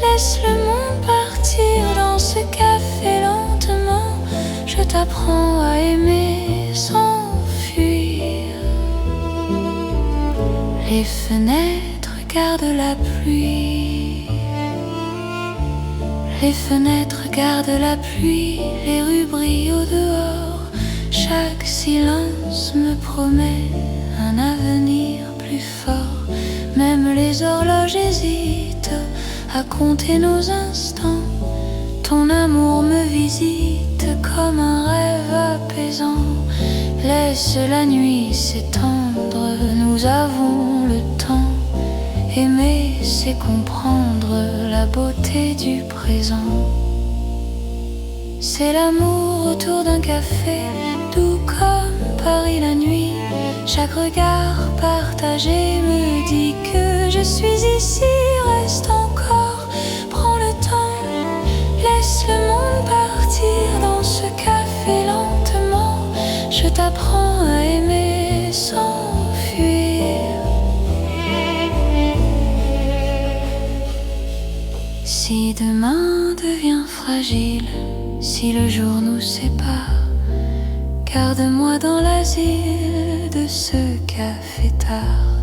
laisse le monde partir dans ce café lentement. Je t'apprends à aimer sans fuir. Les fenêtres gardent la pluie. Les fenêtres gardent la pluie. Les rues brillent au dehors. Chaque silence me promet un avenir plus fort. Même les horloges hésitent à compter nos instants. Ton amour me visite comme un rêve apaisant. Laisse la nuit s'étendre, nous avons le temps. Aimer, c'est comprendre la beauté du présent. C'est l'amour autour d'un café, doux comme Paris la nuit. Chaque regard partagé me dit que je suis ici. Reste encore, prends le temps, laisse le monde partir dans ce café lentement. Je t'apprends à aimer sans fuir. Si demain devient fragile, si le jour nous sépare, garde-moi dans l'asile de ce café tard.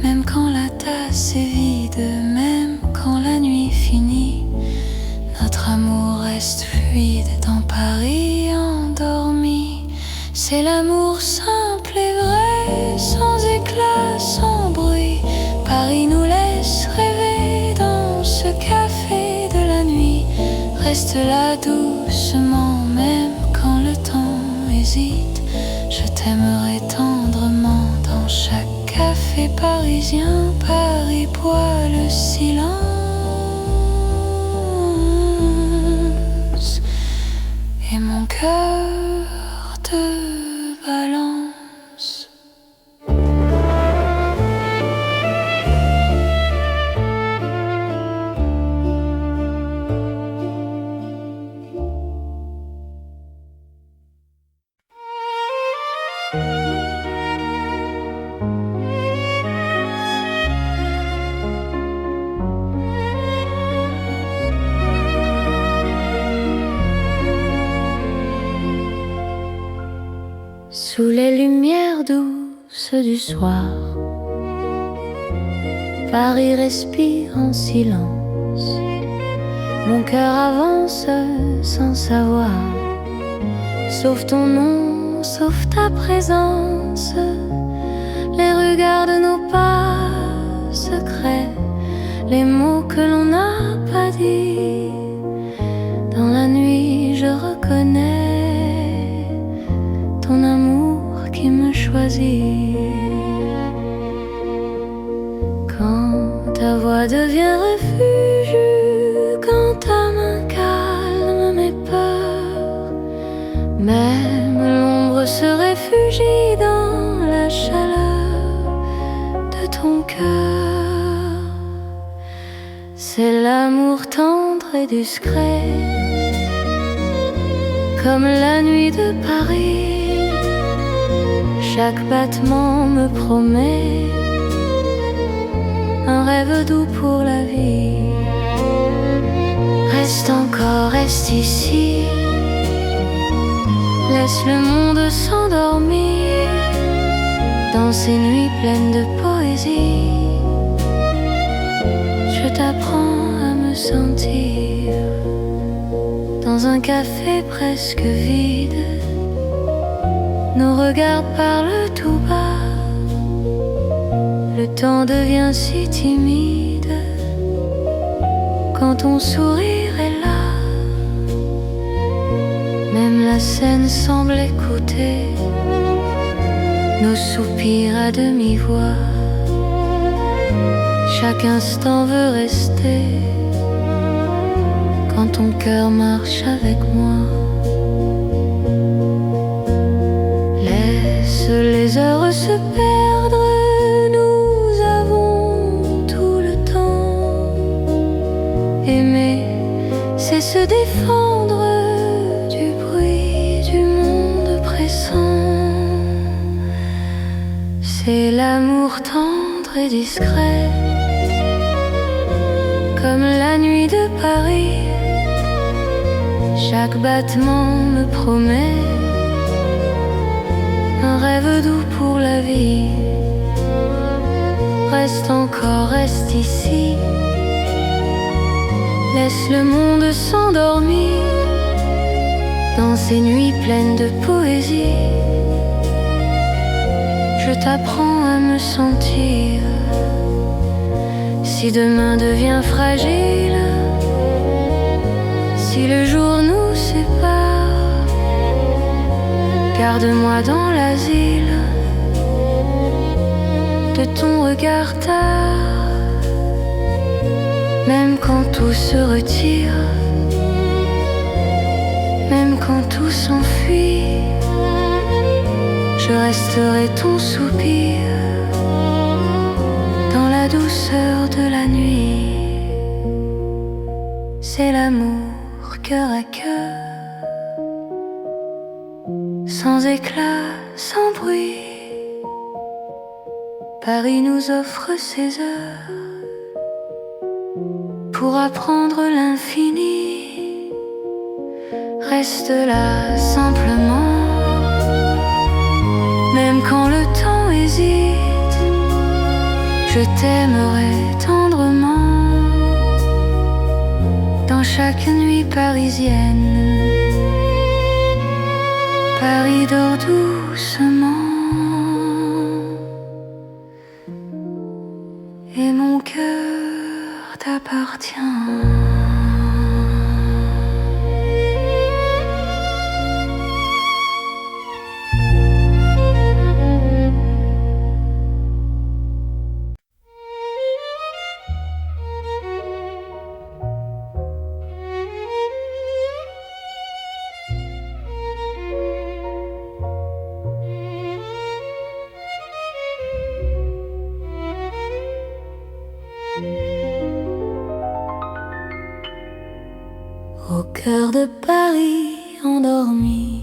Même quand la tasse est vide, même quand la nuit finit, notre amour reste fluide dans Paris endormi. C'est l'amour simple et vrai, sans éclat, sans bruit. Paris nous laisse rêver dans ce café de la nuit. Reste là doucement, même quand le temps hésite. Je t'aimerai tendrement dans chaque café parisien. Paris boit le silence. cœur te balance. Sous les lumières douces du soir, Paris respire en silence. Mon cœur avance sans savoir, sauf ton nom, sauf ta présence. Les regards de nos pas secrets, les mots que l'on n'a pas dit. Dans la nuit je reconnais ton amour qui me choisit. Quand ta voix devient refuge, quand ta main calme mes peurs, même l'ombre se réfugie dans la chaleur de ton cœur. C'est l'amour tendre et discret, comme la nuit de Paris. Chaque battement me promet un rêve doux pour la vie. Reste encore, reste ici, laisse le monde s'endormir dans ces nuits pleines de poésie. Je t'apprends à me sentir dans un café presque vide. Nos regards parlent tout bas, le temps devient si timide quand ton sourire est là. Même la scène semble écouter nos soupirs à demi-voix. Chaque instant veut rester quand ton cœur marche avec moi. Laisse les heures se perdre, nous avons tout le temps. Aimer, c'est se défendre du bruit du monde pressant. C'est l'amour tendre et discret, comme la nuit de Paris. Chaque battement me promet un rêve doux pour la vie. Reste encore, reste ici, laisse le monde s'endormir dans ces nuits pleines de poésie. Je t'apprends à me sentir. Si demain devient fragile, si le jour nous sépare, garde-moi dans l'asile de ton regard tard. Même quand tout se retire, même quand tout s'enfuit, je resterai ton soupir dans la douceur de la nuit. C'est l'amour cœur à cœur, sans éclat, sans bruit. Paris nous offre ses heures pour apprendre l'infini. Reste là simplement, même quand le temps hésite, je t'aimerai tendrement dans chaque nuit parisienne. Paris dort doucement et mon cœur t'appartient. cœur de Paris endormi,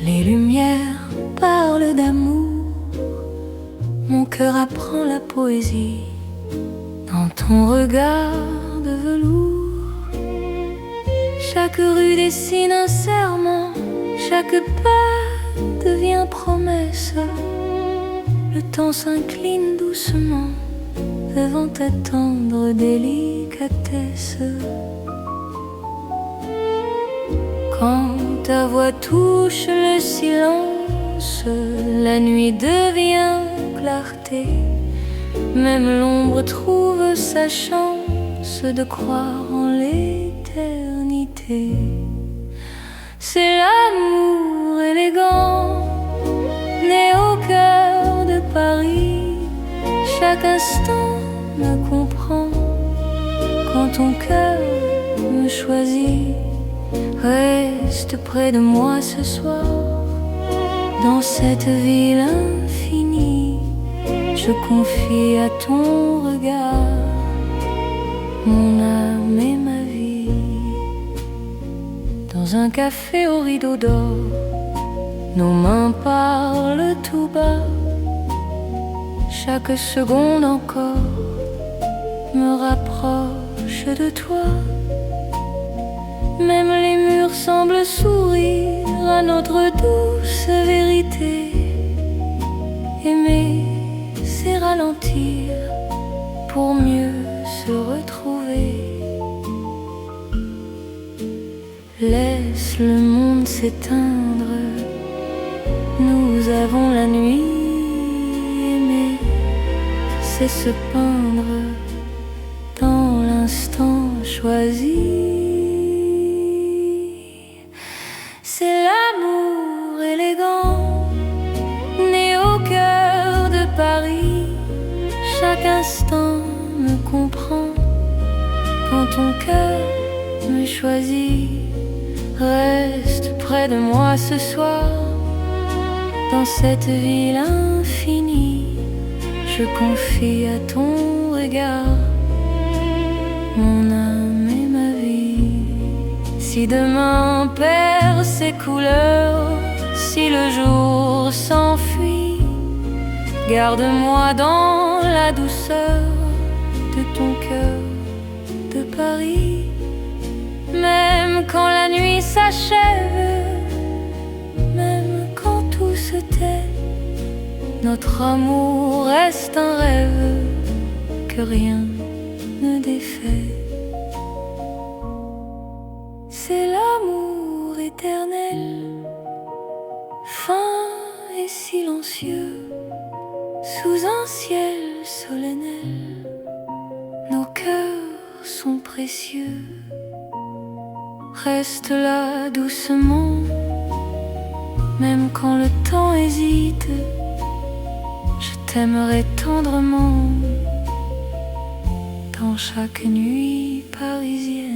les lumières parlent d'amour, mon cœur apprend la poésie dans ton regard de velours. Chaque rue dessine un serment, chaque pas devient promesse. Le temps s'incline doucement devant ta tendre délicatesse. Quand ta voix touche le silence, la nuit devient clarté. Même l'ombre trouve sa chance de croire en l'éternité. C'est l'amour élégant, né au cœur de Paris. Chaque instant me comprend quand ton cœur me choisit. Reste près de moi ce soir, dans cette ville infinie. Je confie à ton regard mon âme et ma vie. Dans un café au rideau d'or, nos mains parlent tout bas. Chaque seconde encore me rapproche de toi. Même les murs semblent sourire à notre douce vérité. Aimer, c'est ralentir pour mieux se retrouver. Laisse le monde s'éteindre, nous avons la nuit. Aimer, c'est se peindre dans l'instant choisi. C'est l'amour élégant, né au cœur de Paris. Chaque instant me comprend quand ton cœur me choisit. Reste près de moi ce soir, dans cette ville infinie. Je confie à ton regard mon âme et ma vie. Si demain perd ses couleurs, si le jour s'enfuit, garde-moi dans la douceur de ton cœur de Paris. Même quand la nuit s'achève, même quand tout se tait, notre amour reste un rêve que rien ne défait. C'est l'amour éternel, fin et silencieux, sous un ciel solennel. Nos cœurs sont précieux. Reste là doucement, même quand le temps hésite. Je t'aimerai tendrement dans chaque nuit parisienne.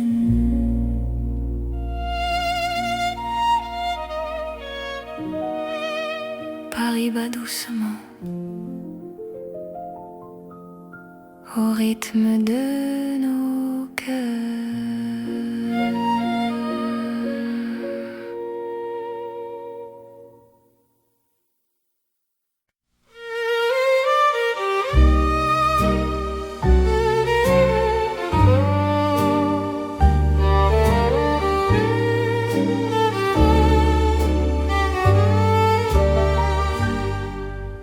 Paris bat doucement au rythme de nos cœurs.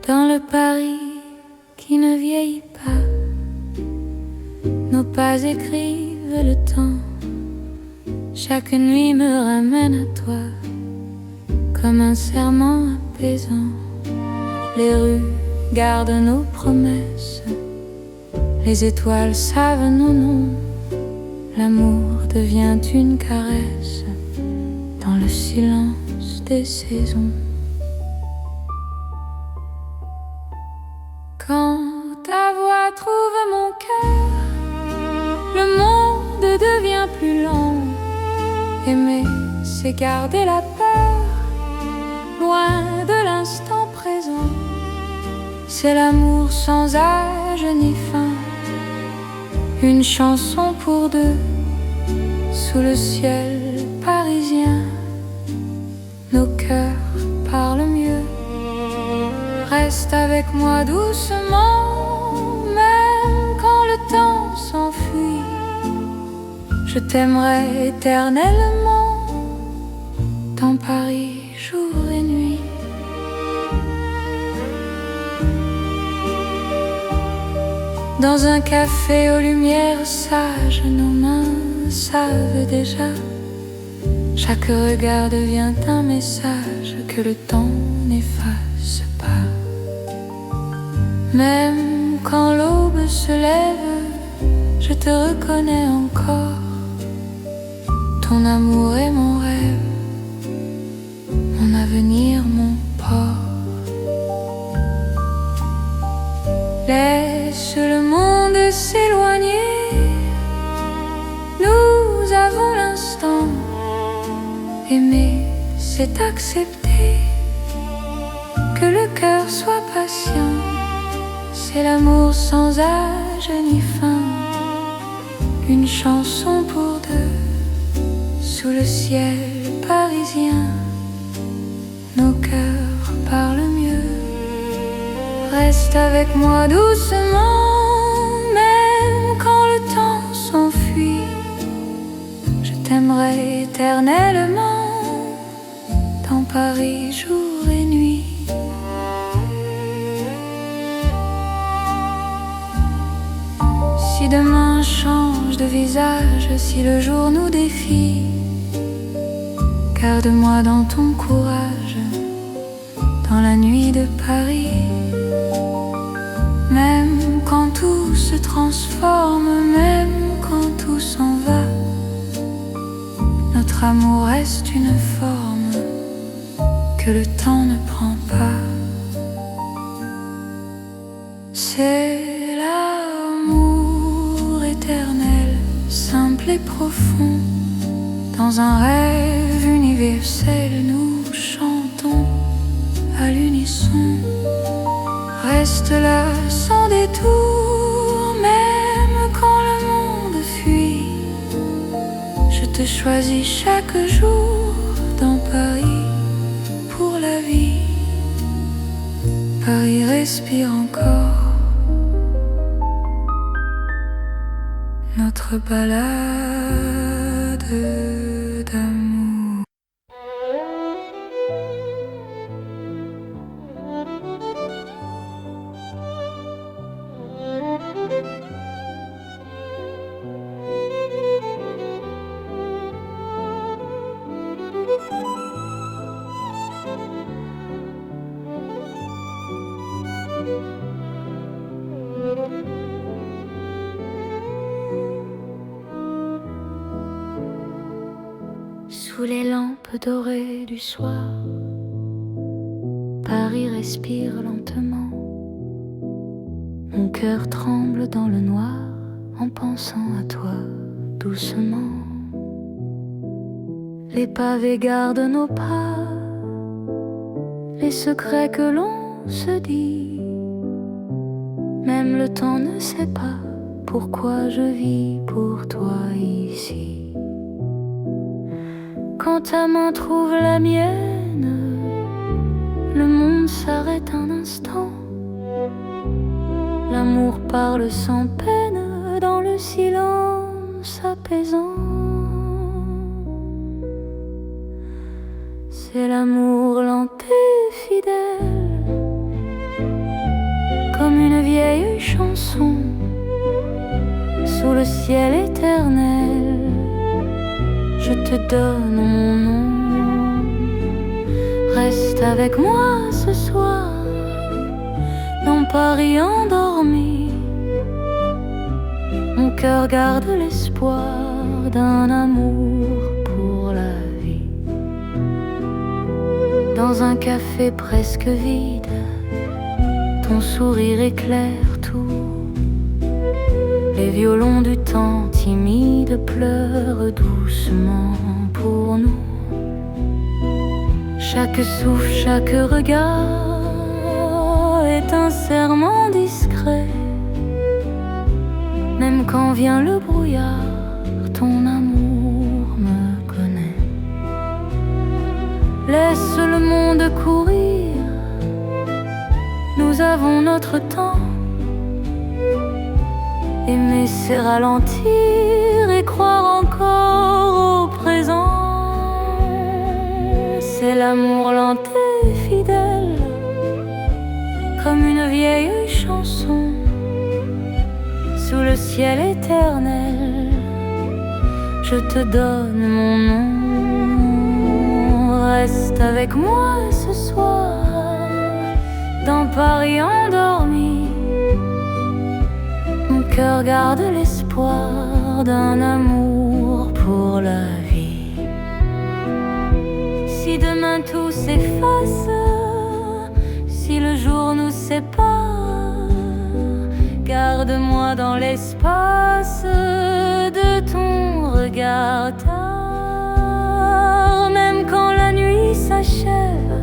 Dans le Paris qui ne vieillit pas, nos pas écrivent le temps. Chaque nuit me ramène à toi, comme un serment apaisant. Les rues gardent nos promesses, les étoiles savent nos noms. L'amour devient une caresse dans le silence des saisons. Quand ta voix trouve mon cœur, le monde devient plus lent. Aimer, c'est garder la peur, loin de l'instant présent. C'est l'amour sans âge ni fin, une chanson pour deux, sous le ciel Parisien, nos cœurs parlent mieux. Reste avec moi doucement, même quand le temps s'enfuit. Je t'aimerai éternellement, dans Paris, jour et nuit. Dans un café aux lumières sages, nos mains savent déjà. Chaque regard devient un message que le temps n'efface pas. Même quand l'aube se lève, je te reconnais encore. Ton amour est mon rêve, mon avenir, mon port. Laisse le monde s'éloigner, nous avons l'instant. Aimer, c'est accepter que le cœur soit patient. C'est l'amour sans âge ni fin, une chanson pour deux, sous le ciel parisien. Nos cœurs parlent mieux. Reste avec moi doucement, même quand le temps s'enfuit. Je t'aimerai éternellement, dans Paris jour et nuit. Si demain change de visage, si le jour nous défie, garde-moi dans ton courage, dans la nuit de Paris. Même quand tout se transforme, même quand tout s'en va, notre amour reste une forme que le temps ne prend pas. C'est l'amour éternel, simple et profond. Dans un rêve universel, nous chantons à l'unisson. Reste là sans détour, même quand le monde fuit. Je te choisis chaque jour dans Paris pour la vie. Paris respire encore notre balade d'amour. Sous les lampes dorées du soir, Paris respire lentement. Mon cœur tremble dans le noir en pensant à toi doucement. Les pavés gardent nos pas, les secrets que l'on se dit. Même le temps ne sait pas pourquoi je vis pour toi ici. Quand ta main trouve la mienne, le monde s'arrête un instant. L'amour parle sans peine dans le silence apaisant. C'est l'amour lent et fidèle, comme une vieille chanson sous le ciel éternel. Je te donne mon nom. Reste avec moi ce soir, dans Paris endormi. Mon cœur garde l'espoir d'un amour pour la vie. Dans un café presque vide, ton sourire éclaire tout. Les violons du temps timide pleurent doucement pour nous. Chaque souffle, chaque regard est un serment discret. Même quand vient le brouillard, ton amour me connaît. Laisse le monde courir, nous avons notre temps. Aimer c'est ralentir et croire encore au présent. C'est l'amour lent et fidèle, comme une vieille chanson sous le ciel éternel. Je te donne mon nom. Reste avec moi ce soir dans Paris endormi. Mon cœur garde l'espoir d'un amour pour la vie. Si demain tout s'efface, si le jour nous sépare, garde-moi dans l'espace de ton regard tard. Même quand la nuit s'achève,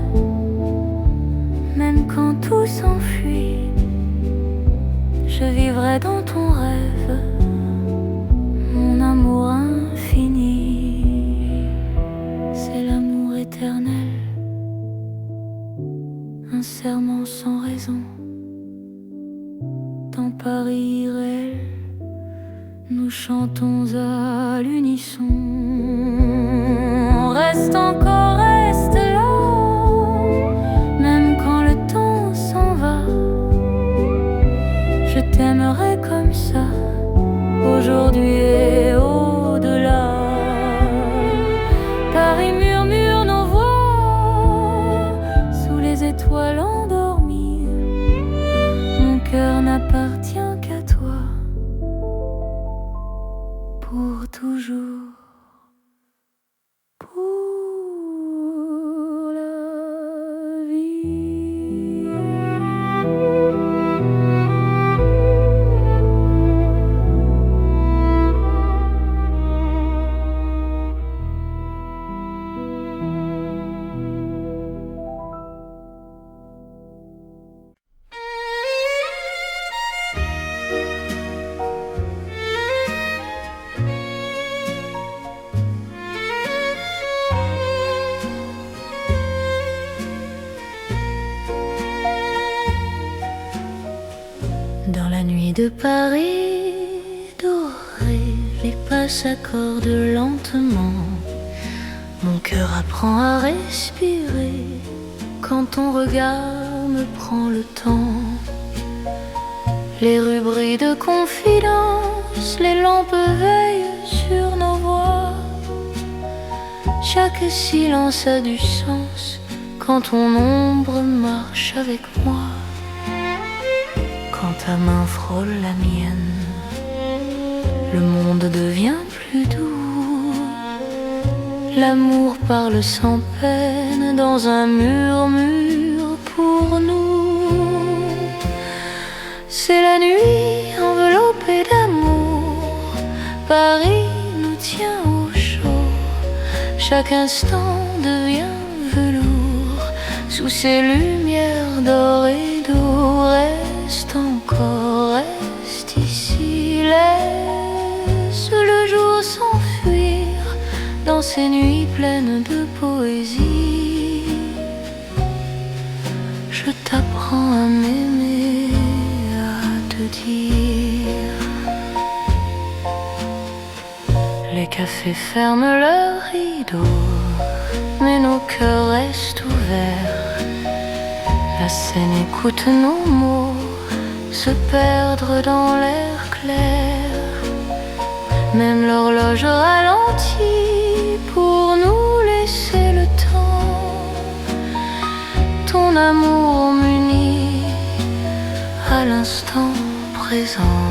même quand tout s'enfuit, je vivrai dans ton rêve, mon amour infini. C'est l'amour éternel, un serment sans raison. Dans Paris irréel, nous chantons à l'unisson. Reste encore, reste là, même quand le temps s'en va. Je t'aimerai comme ça, aujourd'hui et au-delà. Paris murmure nos voix sous les étoiles endormies. Mon cœur n'appartient qu'à toi, pour toujours. Pour la vie. Dans la nuit de Paris dorée, les pas s'accordent lentement. Mon cœur apprend à respirer quand ton regard me prend le temps. Les rues brillent de confidence, les lampes veillent sur nos voix. Chaque silence a du sens quand ton ombre marche avec moi. Quand ta main frôle la mienne, le monde devient plus doux. L'amour parle sans peine dans un murmure pour nous. C'est la nuit enveloppée d'amour, Paris nous tient au chaud. Chaque instant devient velours sous ces lumières d'or et d'eau. Reste encore, reste ici, laisse le jour s'enfuir dans ces nuits pleines de poésie. Je t'apprends à m'aimer, à te dire. Les cafés ferment leurs rideaux, mais nos cœurs restent ouverts. La scène écoute nos mots se perdre dans l'air clair. Même l'horloge ralentit pour nous laisser le temps. Ton amour m'unit à l'instant présent.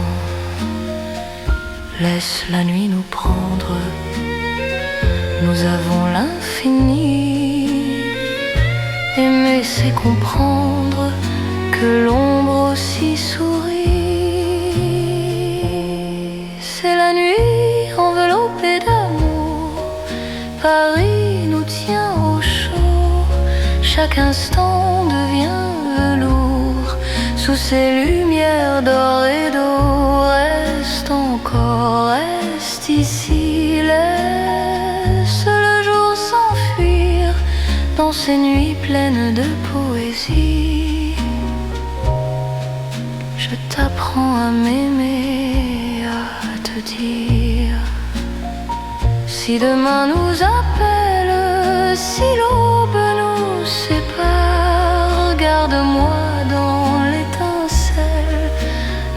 Laisse la nuit nous prendre, nous avons l'infini. Aimer c'est comprendre que l'ombre aussi sourit. C'est la nuit enveloppée d'amour, Paris nous tient au chaud. Chaque instant devient velours sous ces lumières d'or et d'eau. Reste encore, reste ici, laisse le jour s'enfuir dans ces nuits pleines de poésie. Je t'apprends à m'aimer, à te dire si demain nous appelle, si l'aube nous sépare, garde-moi dans l'étincelle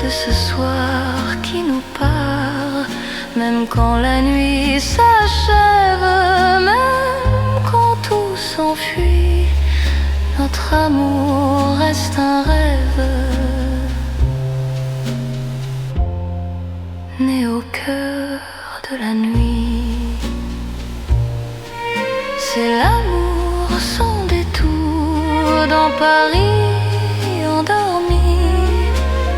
de ce soir qui nous part. Même quand la nuit s'achève, même quand tout s'enfuit, notre amour reste un rêve né au cœur de la nuit. C'est l'amour sans détour dans Paris endormi.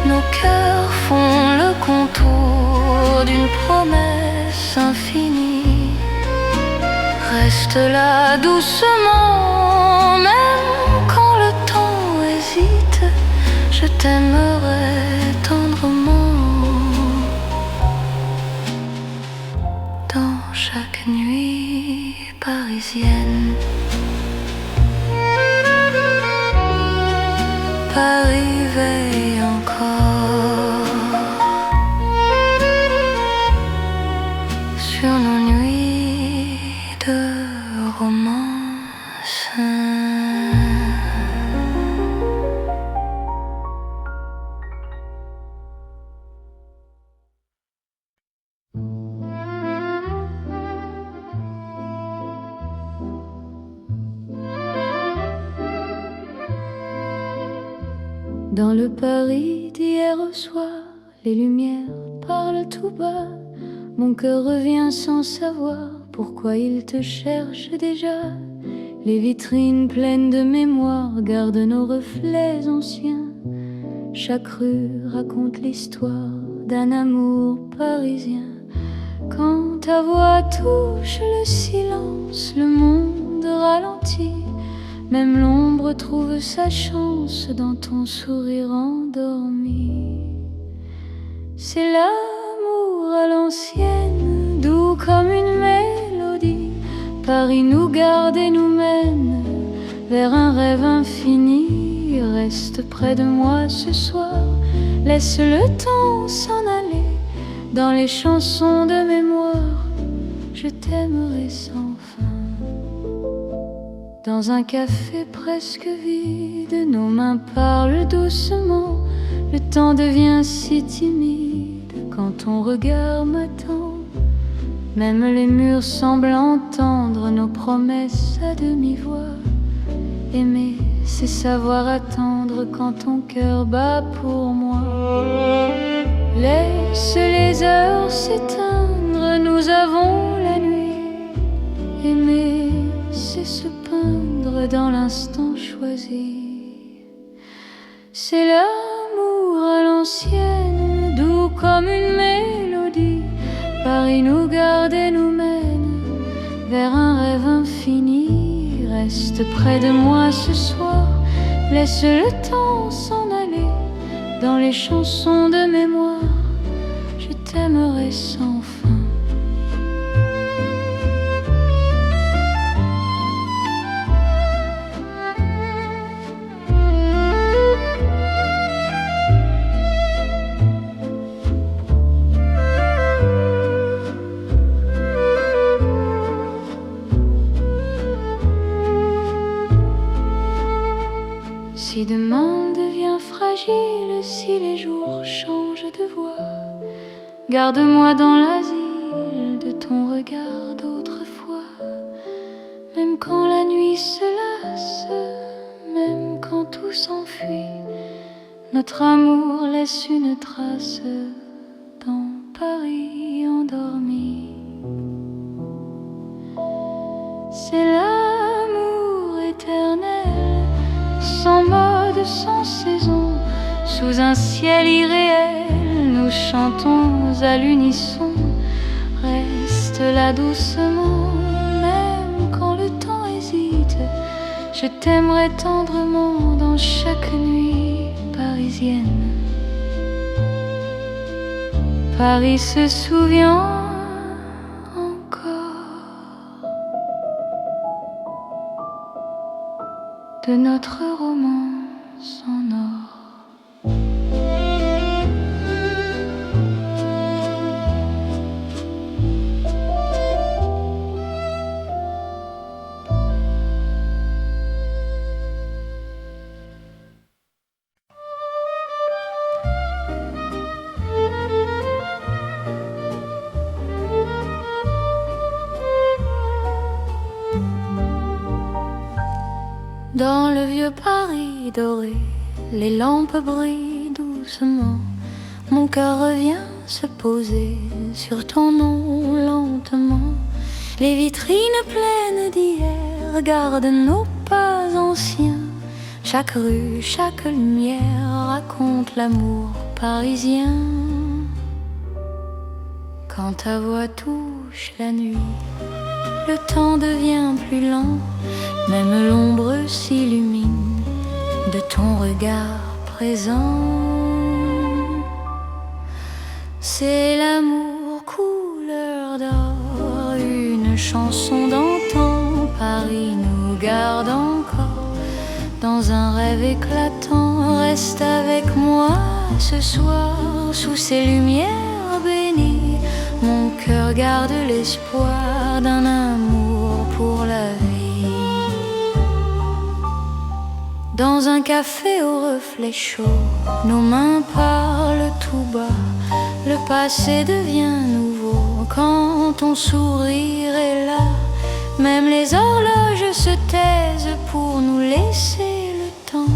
Nos cœurs font le contour d'une promesse infinie. Reste là doucement, même quand le temps hésite. Je t'aimerai tendrement dans chaque nuit parisienne. Paris veille encore sur nos nuits de romance. Dans le Paris d'hier au soir, les lumières parlent tout bas. Mon cœur revient sans savoir pourquoi il te cherche déjà. Les vitrines pleines de mémoire gardent nos reflets anciens. Chaque rue raconte l'histoire d'un amour parisien. Quand ta voix touche le silence, le monde ralentit. Même l'ombre trouve sa chance dans ton sourire endormi. C'est l'amour à l'ancienne, doux comme une mélodie. Paris nous garde et nous mène vers un rêve infini. Reste près de moi ce soir, laisse le temps s'en aller. Dans les chansons de mémoire, je t'aimerai sans fin. Dans un café presque vide, nos mains parlent doucement. Le temps devient si timide quand ton regard m'attend. Même les murs semblent entendre nos promesses à demi-voix. Aimer, c'est savoir attendre quand ton cœur bat pour moi. Laisse les heures s'éteindre, nous avons la nuit. Aimer, c'est se peindre dans l'instant choisi. C'est l'amour à l'ancienne, doux comme une mélodie. Paris nous garde et nous mène vers un rêve infini. Reste près de moi ce soir, laisse le temps s'en aller. Dans les chansons de mémoire, je t'aimerai sans fin. Si demain devient fragile, si les jours changent de voix, garde-moi dans l'asile de ton regard d'autrefois. Même quand la nuit se lasse, même quand tout s'enfuit, notre amour laisse une trace dans Paris endormi. C'est l'amour éternel, sans mode, sans saison, sous un ciel irréel, nous chantons à l'unisson. Reste là doucement, même quand le temps hésite. Je t'aimerai tendrement dans chaque nuit parisienne. Paris se souvient encore de notre romance en or. Dans le vieux Paris doré, les lampes brillent doucement. Mon cœur revient se poser sur ton nom lentement. Les vitrines pleines d'hier gardent nos pas anciens. Chaque rue, chaque lumière raconte l'amour parisien. Quand ta voix touche la nuit, le temps devient plus lent. Même l'ombre s'illumine de ton regard présent. C'est l'amour couleur d'or, une chanson d'antan. Paris nous garde encore dans un rêve éclatant. Reste avec moi ce soir sous ces lumières bénies. Mon cœur garde l'espoir d'un amour pour la vie. Dans un café au reflet chaud, nos mains parlent tout bas. Le passé devient nouveau quand ton sourire est là. Même les horloges se taisent pour nous laisser le temps.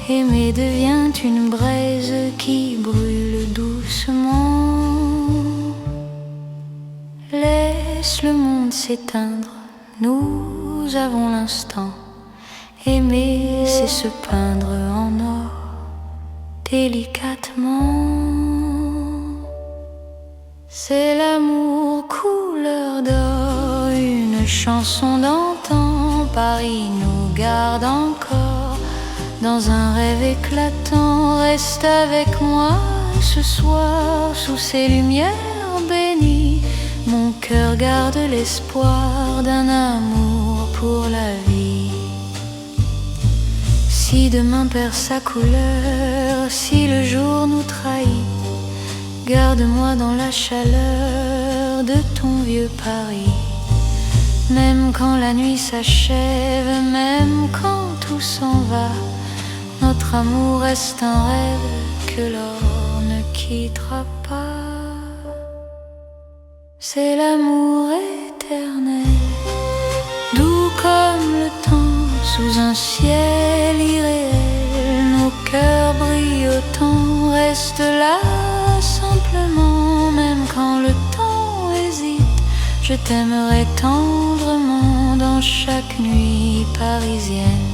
Aimer devient une braise qui brûle doucement. Laisse le monde s'éteindre, nous avons l'instant. Aimer, c'est se peindre en or, délicatement. C'est l'amour couleur d'or, une chanson d'antan. Paris nous garde encore dans un rêve éclatant. Reste avec moi ce soir sous ces lumières bénies. Mon cœur garde l'espoir d'un amour pour la vie. Si demain perd sa couleur, si le jour nous trahit, garde-moi dans la chaleur de ton vieux Paris. Même quand la nuit s'achève, même quand tout s'en va, notre amour reste un rêve que l'or ne quittera pas. C'est l'amour éternel, doux comme le temps, sous un ciel irréel. Nos cœurs brillent autant, reste là simplement. Même quand le temps hésite, je t'aimerai tendrement. Dans chaque nuit parisienne,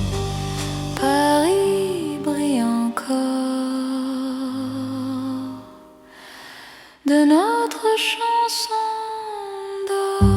Paris brille encore de notre chanson d'or.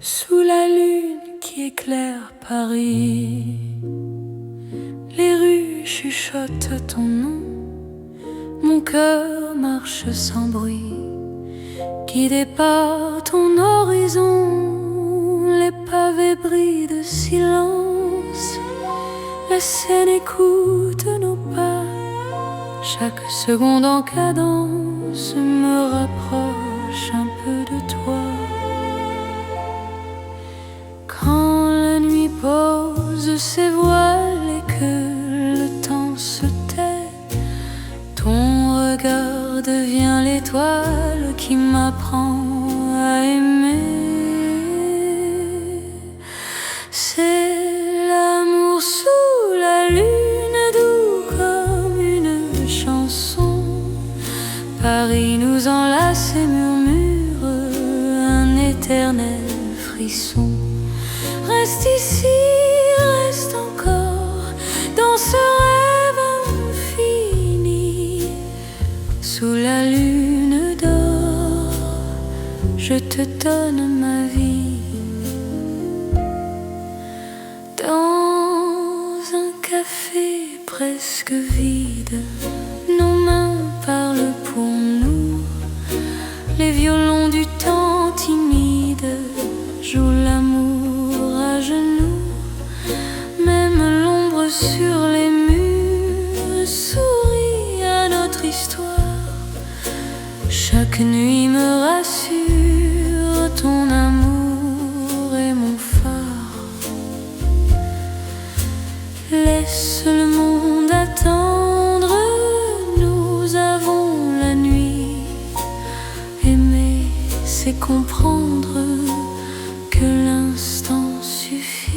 Sous la lune qui éclaire Paris, les rues chuchotent ton nom. Mon cœur marche sans bruit, guidé par ton horizon. Les pavés brillent de silence, la Seine écoute nos pas. Chaque seconde en cadence me rapproche un peu de toi. Quand la nuit pose ses voiles et que le temps se tait, ton regard devient l'étoile qui m'apprend à aimer. C'est l'amour sous la lune, doux comme une chanson. Paris nous enlace et murmure un éternel frisson. Reste ici, reste encore dans ce rêve infini. Sous la lune d'or, je te donne ma vie. Dans un café presque vide, nos mains parlent pour nous. Les violons du temps timide jouent l'amour à genoux. Même l'ombre sur les murs sourit à notre histoire. Chaque nuit me rassure, ton amour est mon phare. Laisse le monde attendre, nous avons la nuit. Aimer, c'est comprendre que l'instant suffit.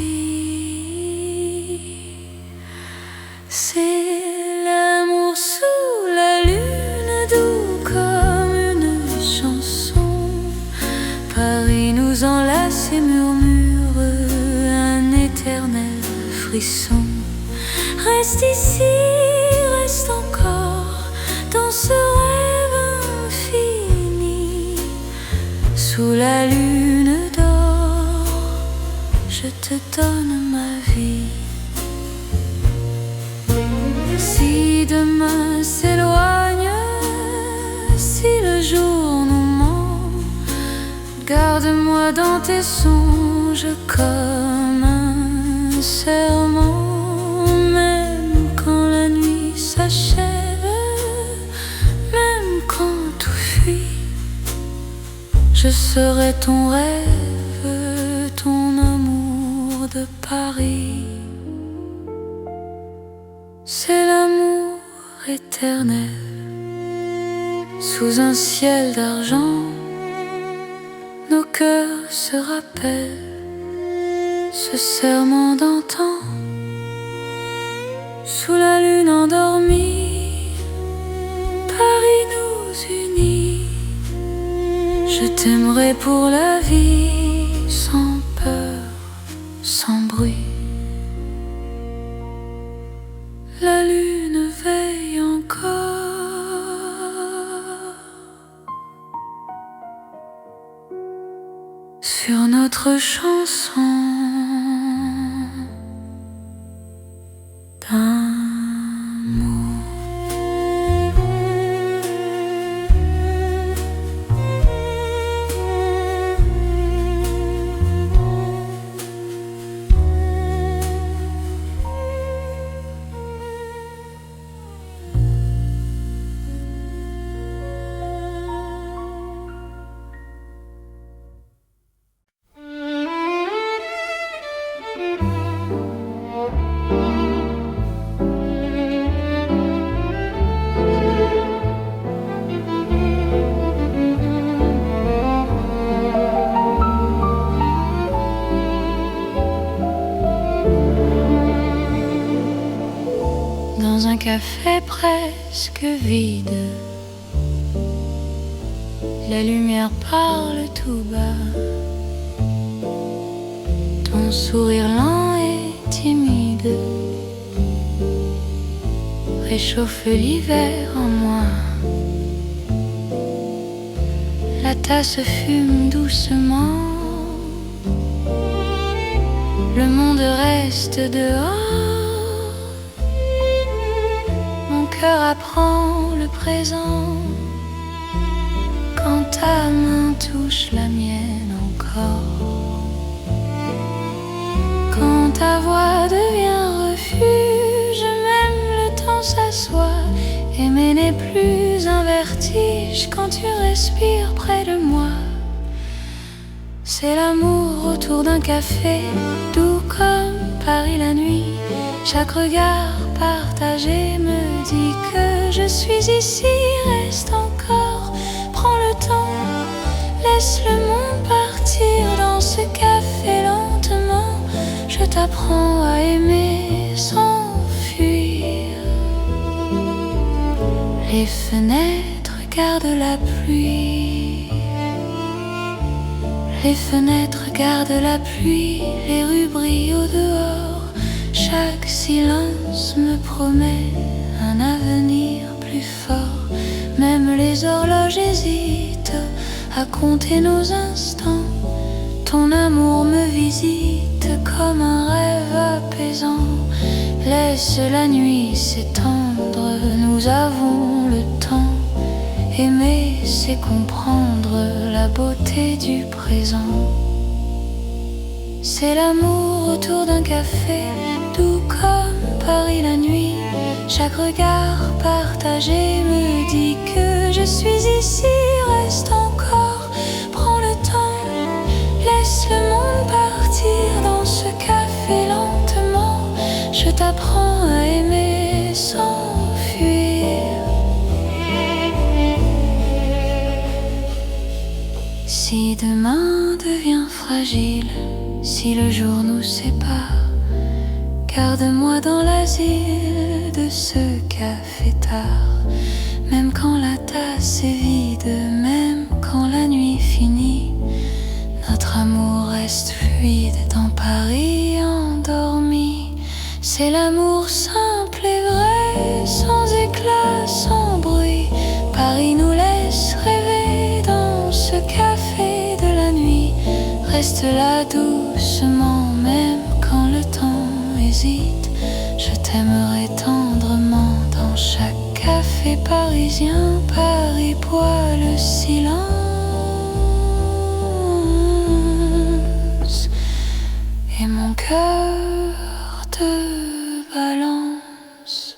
C'est l'amour sous la lune, doux comme une chanson. Paris nous enlace et murmure un éternel frisson. Reste ici, reste encore dans ce rêve infini. Sous la lune d'or, je te donne ma vie. Si demain s'éloigne, si le jour nous ment, garde-moi dans tes songes comme un serment. Même quand la nuit s'achève, même quand tout fuit, je serai ton rêve, ton amour de Paris. C'est l'amour éternel, sous un ciel d'argent, nos cœurs se rappellent ce serment d'antan. Sous la lune endormie, Paris nous unit. Je t'aimerai pour la vie, sans peur, sans bruit. La lune veille encore sur notre chanson d'amour. Dans un café presque vide, la lumière parle tout bas. Ton sourire lent et timide réchauffe l'hiver en moi. La tasse fume doucement, le monde reste dehors. Mon cœur apprend le présent quand ta main touche la mienne encore. Quand ta voix devient refuge, même le temps s'assoit. Aimer n'est plus un vertige quand tu respires près de moi. C'est l'amour autour d'un café, doux comme Paris la nuit. Chaque regard partagé me dit que je suis ici. Reste encore, prends le temps, laisse le monde partir dans ce café lentement. Je t'apprends à aimer sans fuir. Les fenêtres gardent la pluie. Les fenêtres gardent la pluie, les rues brillent au dehors. Chaque silence me promet un avenir plus fort. Même les horloges hésitent à compter nos instants. Ton amour me visite comme un rêve apaisant. Laisse la nuit s'étendre, nous avons le temps. Aimer, c'est comprendre la beauté du présent. C'est l'amour autour d'un café, doux comme Paris la nuit. Chaque regard partagé me dit que je suis ici. Reste encore, prends le temps, laisse le monde partir dans ce café lentement. Je t'apprends à aimer sans fuir. Si demain devient fragile, si le jour nous sépare, garde-moi dans l'asile de ce café tard. Même quand la tasse est vide, même quand la nuit finit, notre amour reste fluide dans Paris endormi. C'est l'amour simple et vrai, sans éclat, sans bruit. Paris nous laisse rêver dans ce café de la nuit. Reste là doucement, même quand le temps hésite. Je t'aimerai tendrement dans chaque café parisien. Paris boit le silence et mon cœur te balance.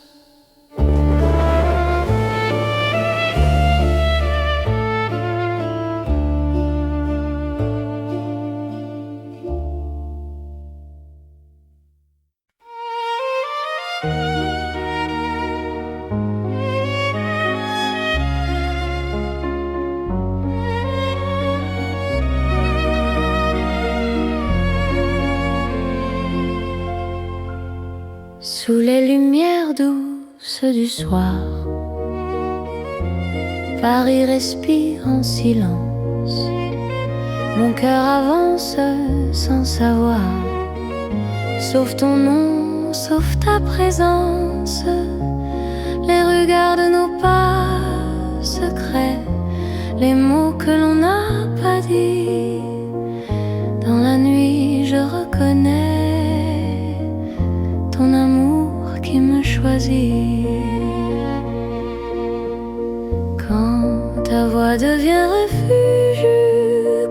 Sous les lumières douces du soir, Paris respire en silence. Mon cœur avance sans savoir, sauf ton nom, sauf ta présence. Les regards de nos pas secrets, les mots que l'on n'a pas dit. Dans la nuit je reconnais ton amour qui me choisit. Quand ta voix devient refuge,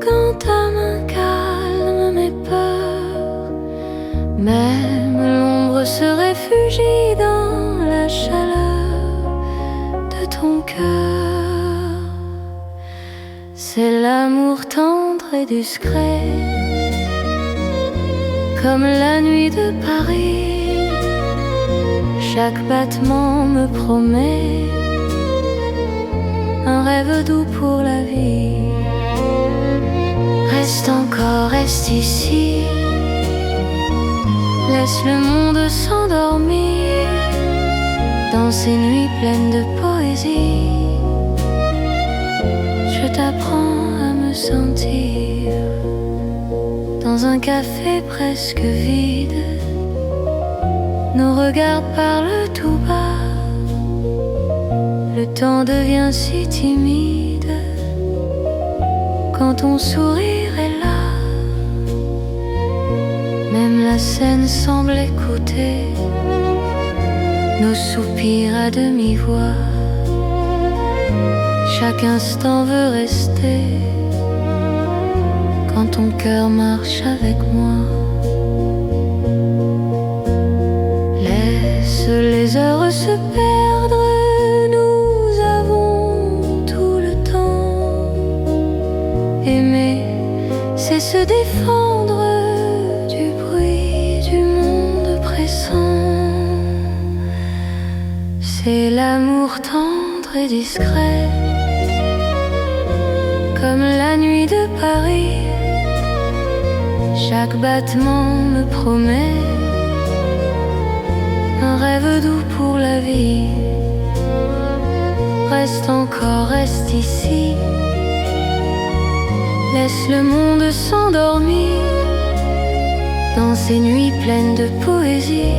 quand ta main calme mes peurs, même l'ombre se réfugie dans la chaleur de ton cœur. C'est l'amour tendre et discret, comme la nuit de Paris. Chaque battement me promet un rêve doux pour la vie. Reste encore, reste ici, laisse le monde s'endormir dans ces nuits pleines de poésie. Je t'apprends à me sentir dans un café presque vide. Nos regards parlent tout bas, le temps devient si timide quand ton sourire est là. Même la scène semble écouter nos soupirs à demi-voix. Chaque instant veut rester quand ton cœur marche avec moi. Laisse les heures se perdre, nous avons tout le temps. Aimer, c'est se défendre du bruit du monde pressant. C'est l'amour tendre et discret, comme la nuit de Paris. Chaque battement me promet un rêve doux pour la vie. reste encore, reste ici. Laisse le monde s'endormir dans ces nuits pleines de poésie.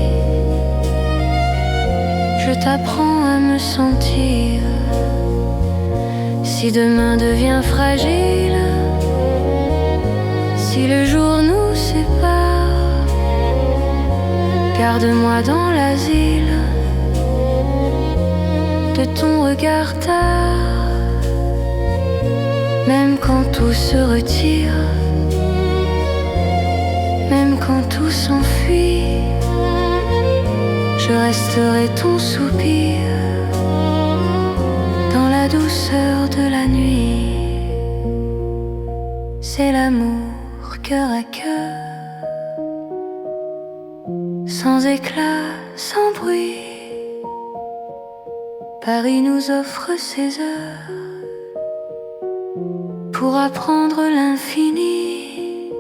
Je t'apprends à me sentir. Si demain devient fragile, si le jour nous sépare, garde-moi dans l'asile de ton regard tard. Même quand tout se retire, même quand tout s'enfuit, je resterai ton soupir dans la douceur de la nuit. C'est l'amour cœur à cœur, sans éclat, sans bruit. Paris nous offre ses heures pour apprendre l'infini.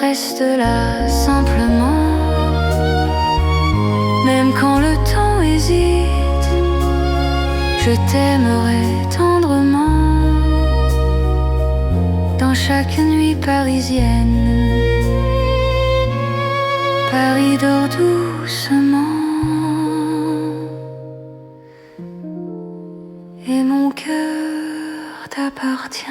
Reste là simplement, même quand le temps hésite, je t'aimerai tendrement. Dans chaque nuit parisienne, Paris dort doucement et mon cœur t'appartient.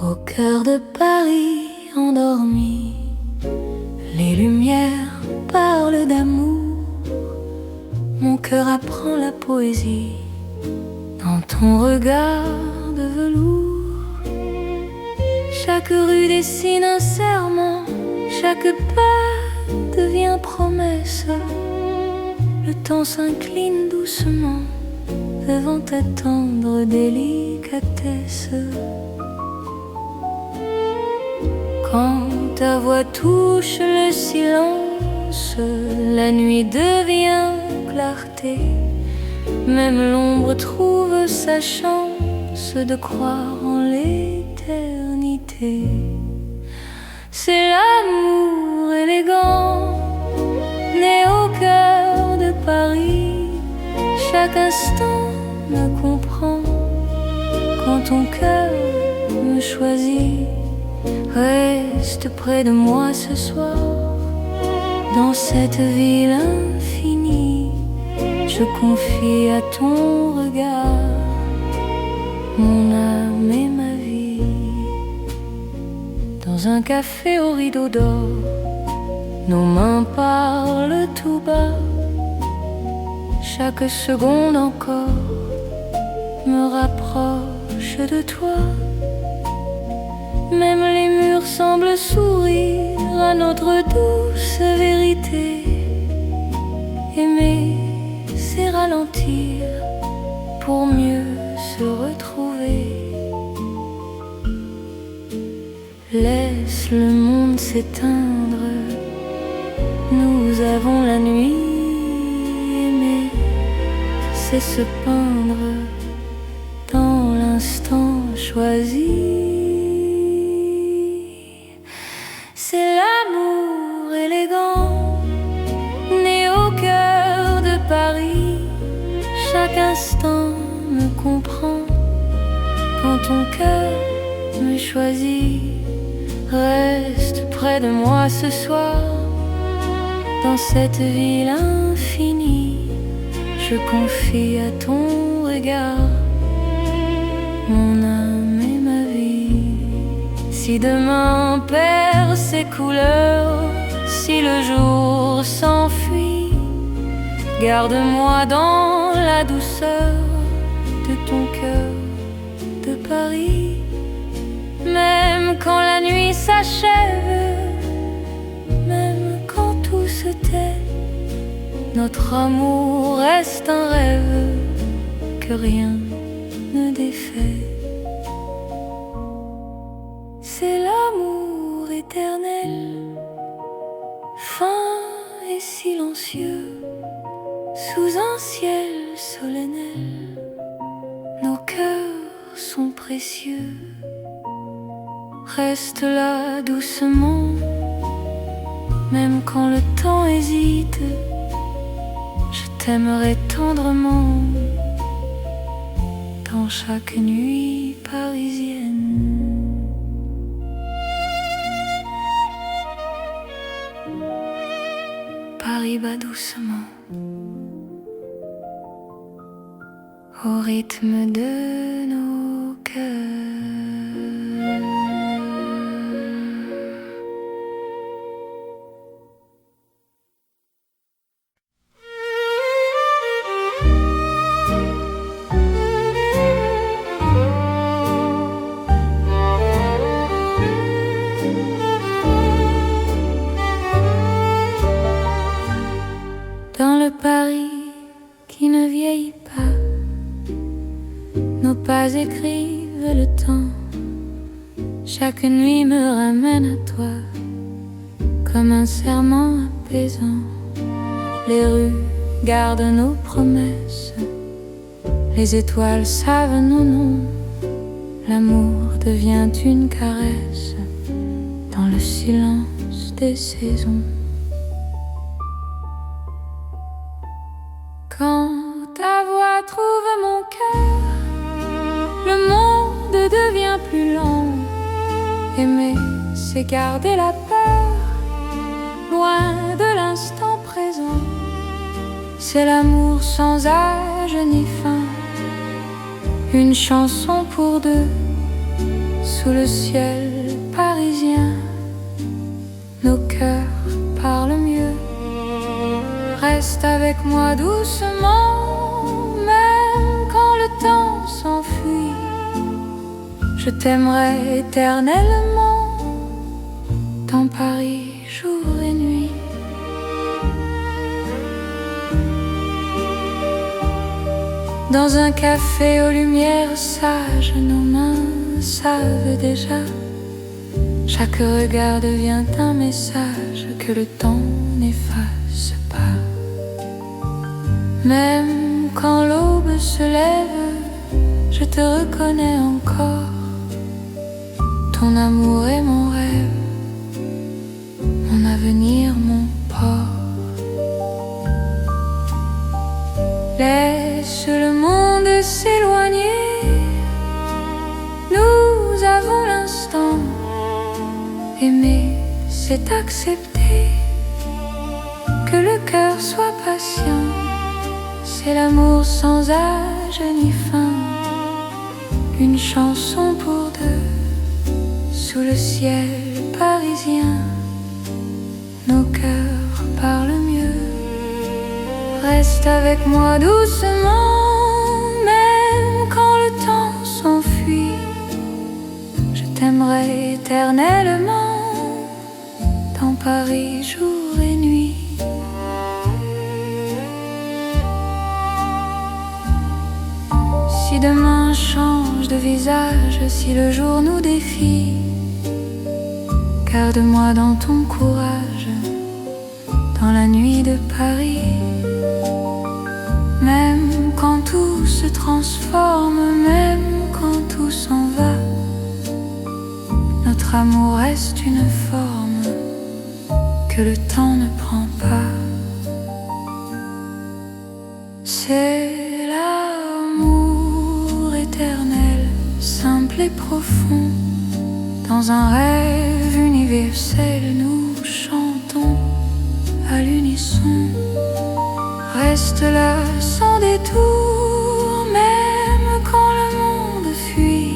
Au cœur de Paris endormi, les lumières parlent d'amour. Mon cœur apprend la poésie dans ton regard de velours. Chaque rue dessine un serment, chaque pas devient promesse. Le temps s'incline doucement devant ta tendre délicatesse. Quand ta voix touche le silence, la nuit devient clarté. Même l'ombre trouve sa chance de croire en l'éternité. C'est l'amour élégant, né au cœur de Paris. Chaque instant me comprend quand ton cœur me choisit. Reste près de moi ce soir, dans cette ville infinie. Je confie à ton regard mon âme et ma vie. Dans un café au rideau d'or, nos mains parlent tout bas. Chaque seconde encore me rapproche de toi. Même les murs semblent sourire à notre douce vérité. Aimer, c'est ralentir pour mieux se retrouver. Laisse le monde s'éteindre, nous avons la nuit. Aimer, c'est se peindre dans l'instant choisi. C'est l'amour élégant, né au cœur de Paris. Chaque instant me comprend quand ton cœur me choisit. Reste près de moi ce soir, dans cette ville infinie. Je confie à ton regard mon âme et ma vie. Si demain perd ses couleurs, si le jour s'enfuit, garde-moi dans la douceur de ton cœur de Paris. Même quand la nuit s'achève, même quand tout se tait, notre amour reste un rêve. que rien ne défait. C'est l'amour éternel, fin et silencieux, sous un ciel solennel. Nos cœurs sont précieux. Reste là doucement, même quand le temps hésite. Je t'aimerai tendrement dans chaque nuit parisienne. Paris bat doucement au rythme de nos cœurs. Dans le Paris qui ne vieillit pas, nos pas écrivent le temps. Chaque nuit me ramène à toi, comme un serment apaisant. Les rues gardent nos promesses, les étoiles savent nos noms. L'amour devient une caresse dans le silence des saisons. Quand ta voix trouve mon cœur, le monde devient plus lent. Aimer, c'est garder la peur, loin de l'instant présent. C'est l'amour sans âge ni fin, une chanson pour deux, sous le ciel parisien. Nos cœurs parlent mieux. Reste avec moi doucement, même quand le temps s'enfuit. Je t'aimerai éternellement, dans Paris, jour et nuit. Dans un café aux lumières sages, nos mains savent déjà. Chaque regard devient un message que le temps n'efface pas. Même quand l'aube se lève, je te reconnais encore. Ton amour est mon rêve, mon avenir, mon port. Laisse le monde s'éloigner, nous avons l'instant. Aimer, c'est accepter que le cœur soit patient. C'est l'amour sans âge ni fin, une chanson pour deux, sous le ciel parisien. Nos cœurs parlent mieux. Reste avec moi doucement, même quand le temps s'enfuit. Je t'aimerai éternellement, dans Paris jour et nuit. Si demain change de visage, si le jour nous défie, garde-moi dans ton courage, dans la nuit de Paris. Même quand tout se transforme, même quand tout s'en va, notre amour reste une forme que le temps ne prend pas. C'est l'amour éternel, simple et profond. Dans un rêve universel, nous chantons à l'unisson. Reste là sans détour, même quand le monde fuit.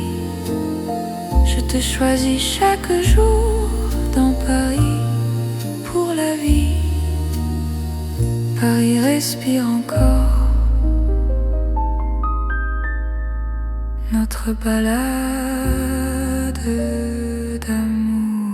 Je te choisis chaque jour dans Paris pour la vie. Paris respire encore notre balade d'amour.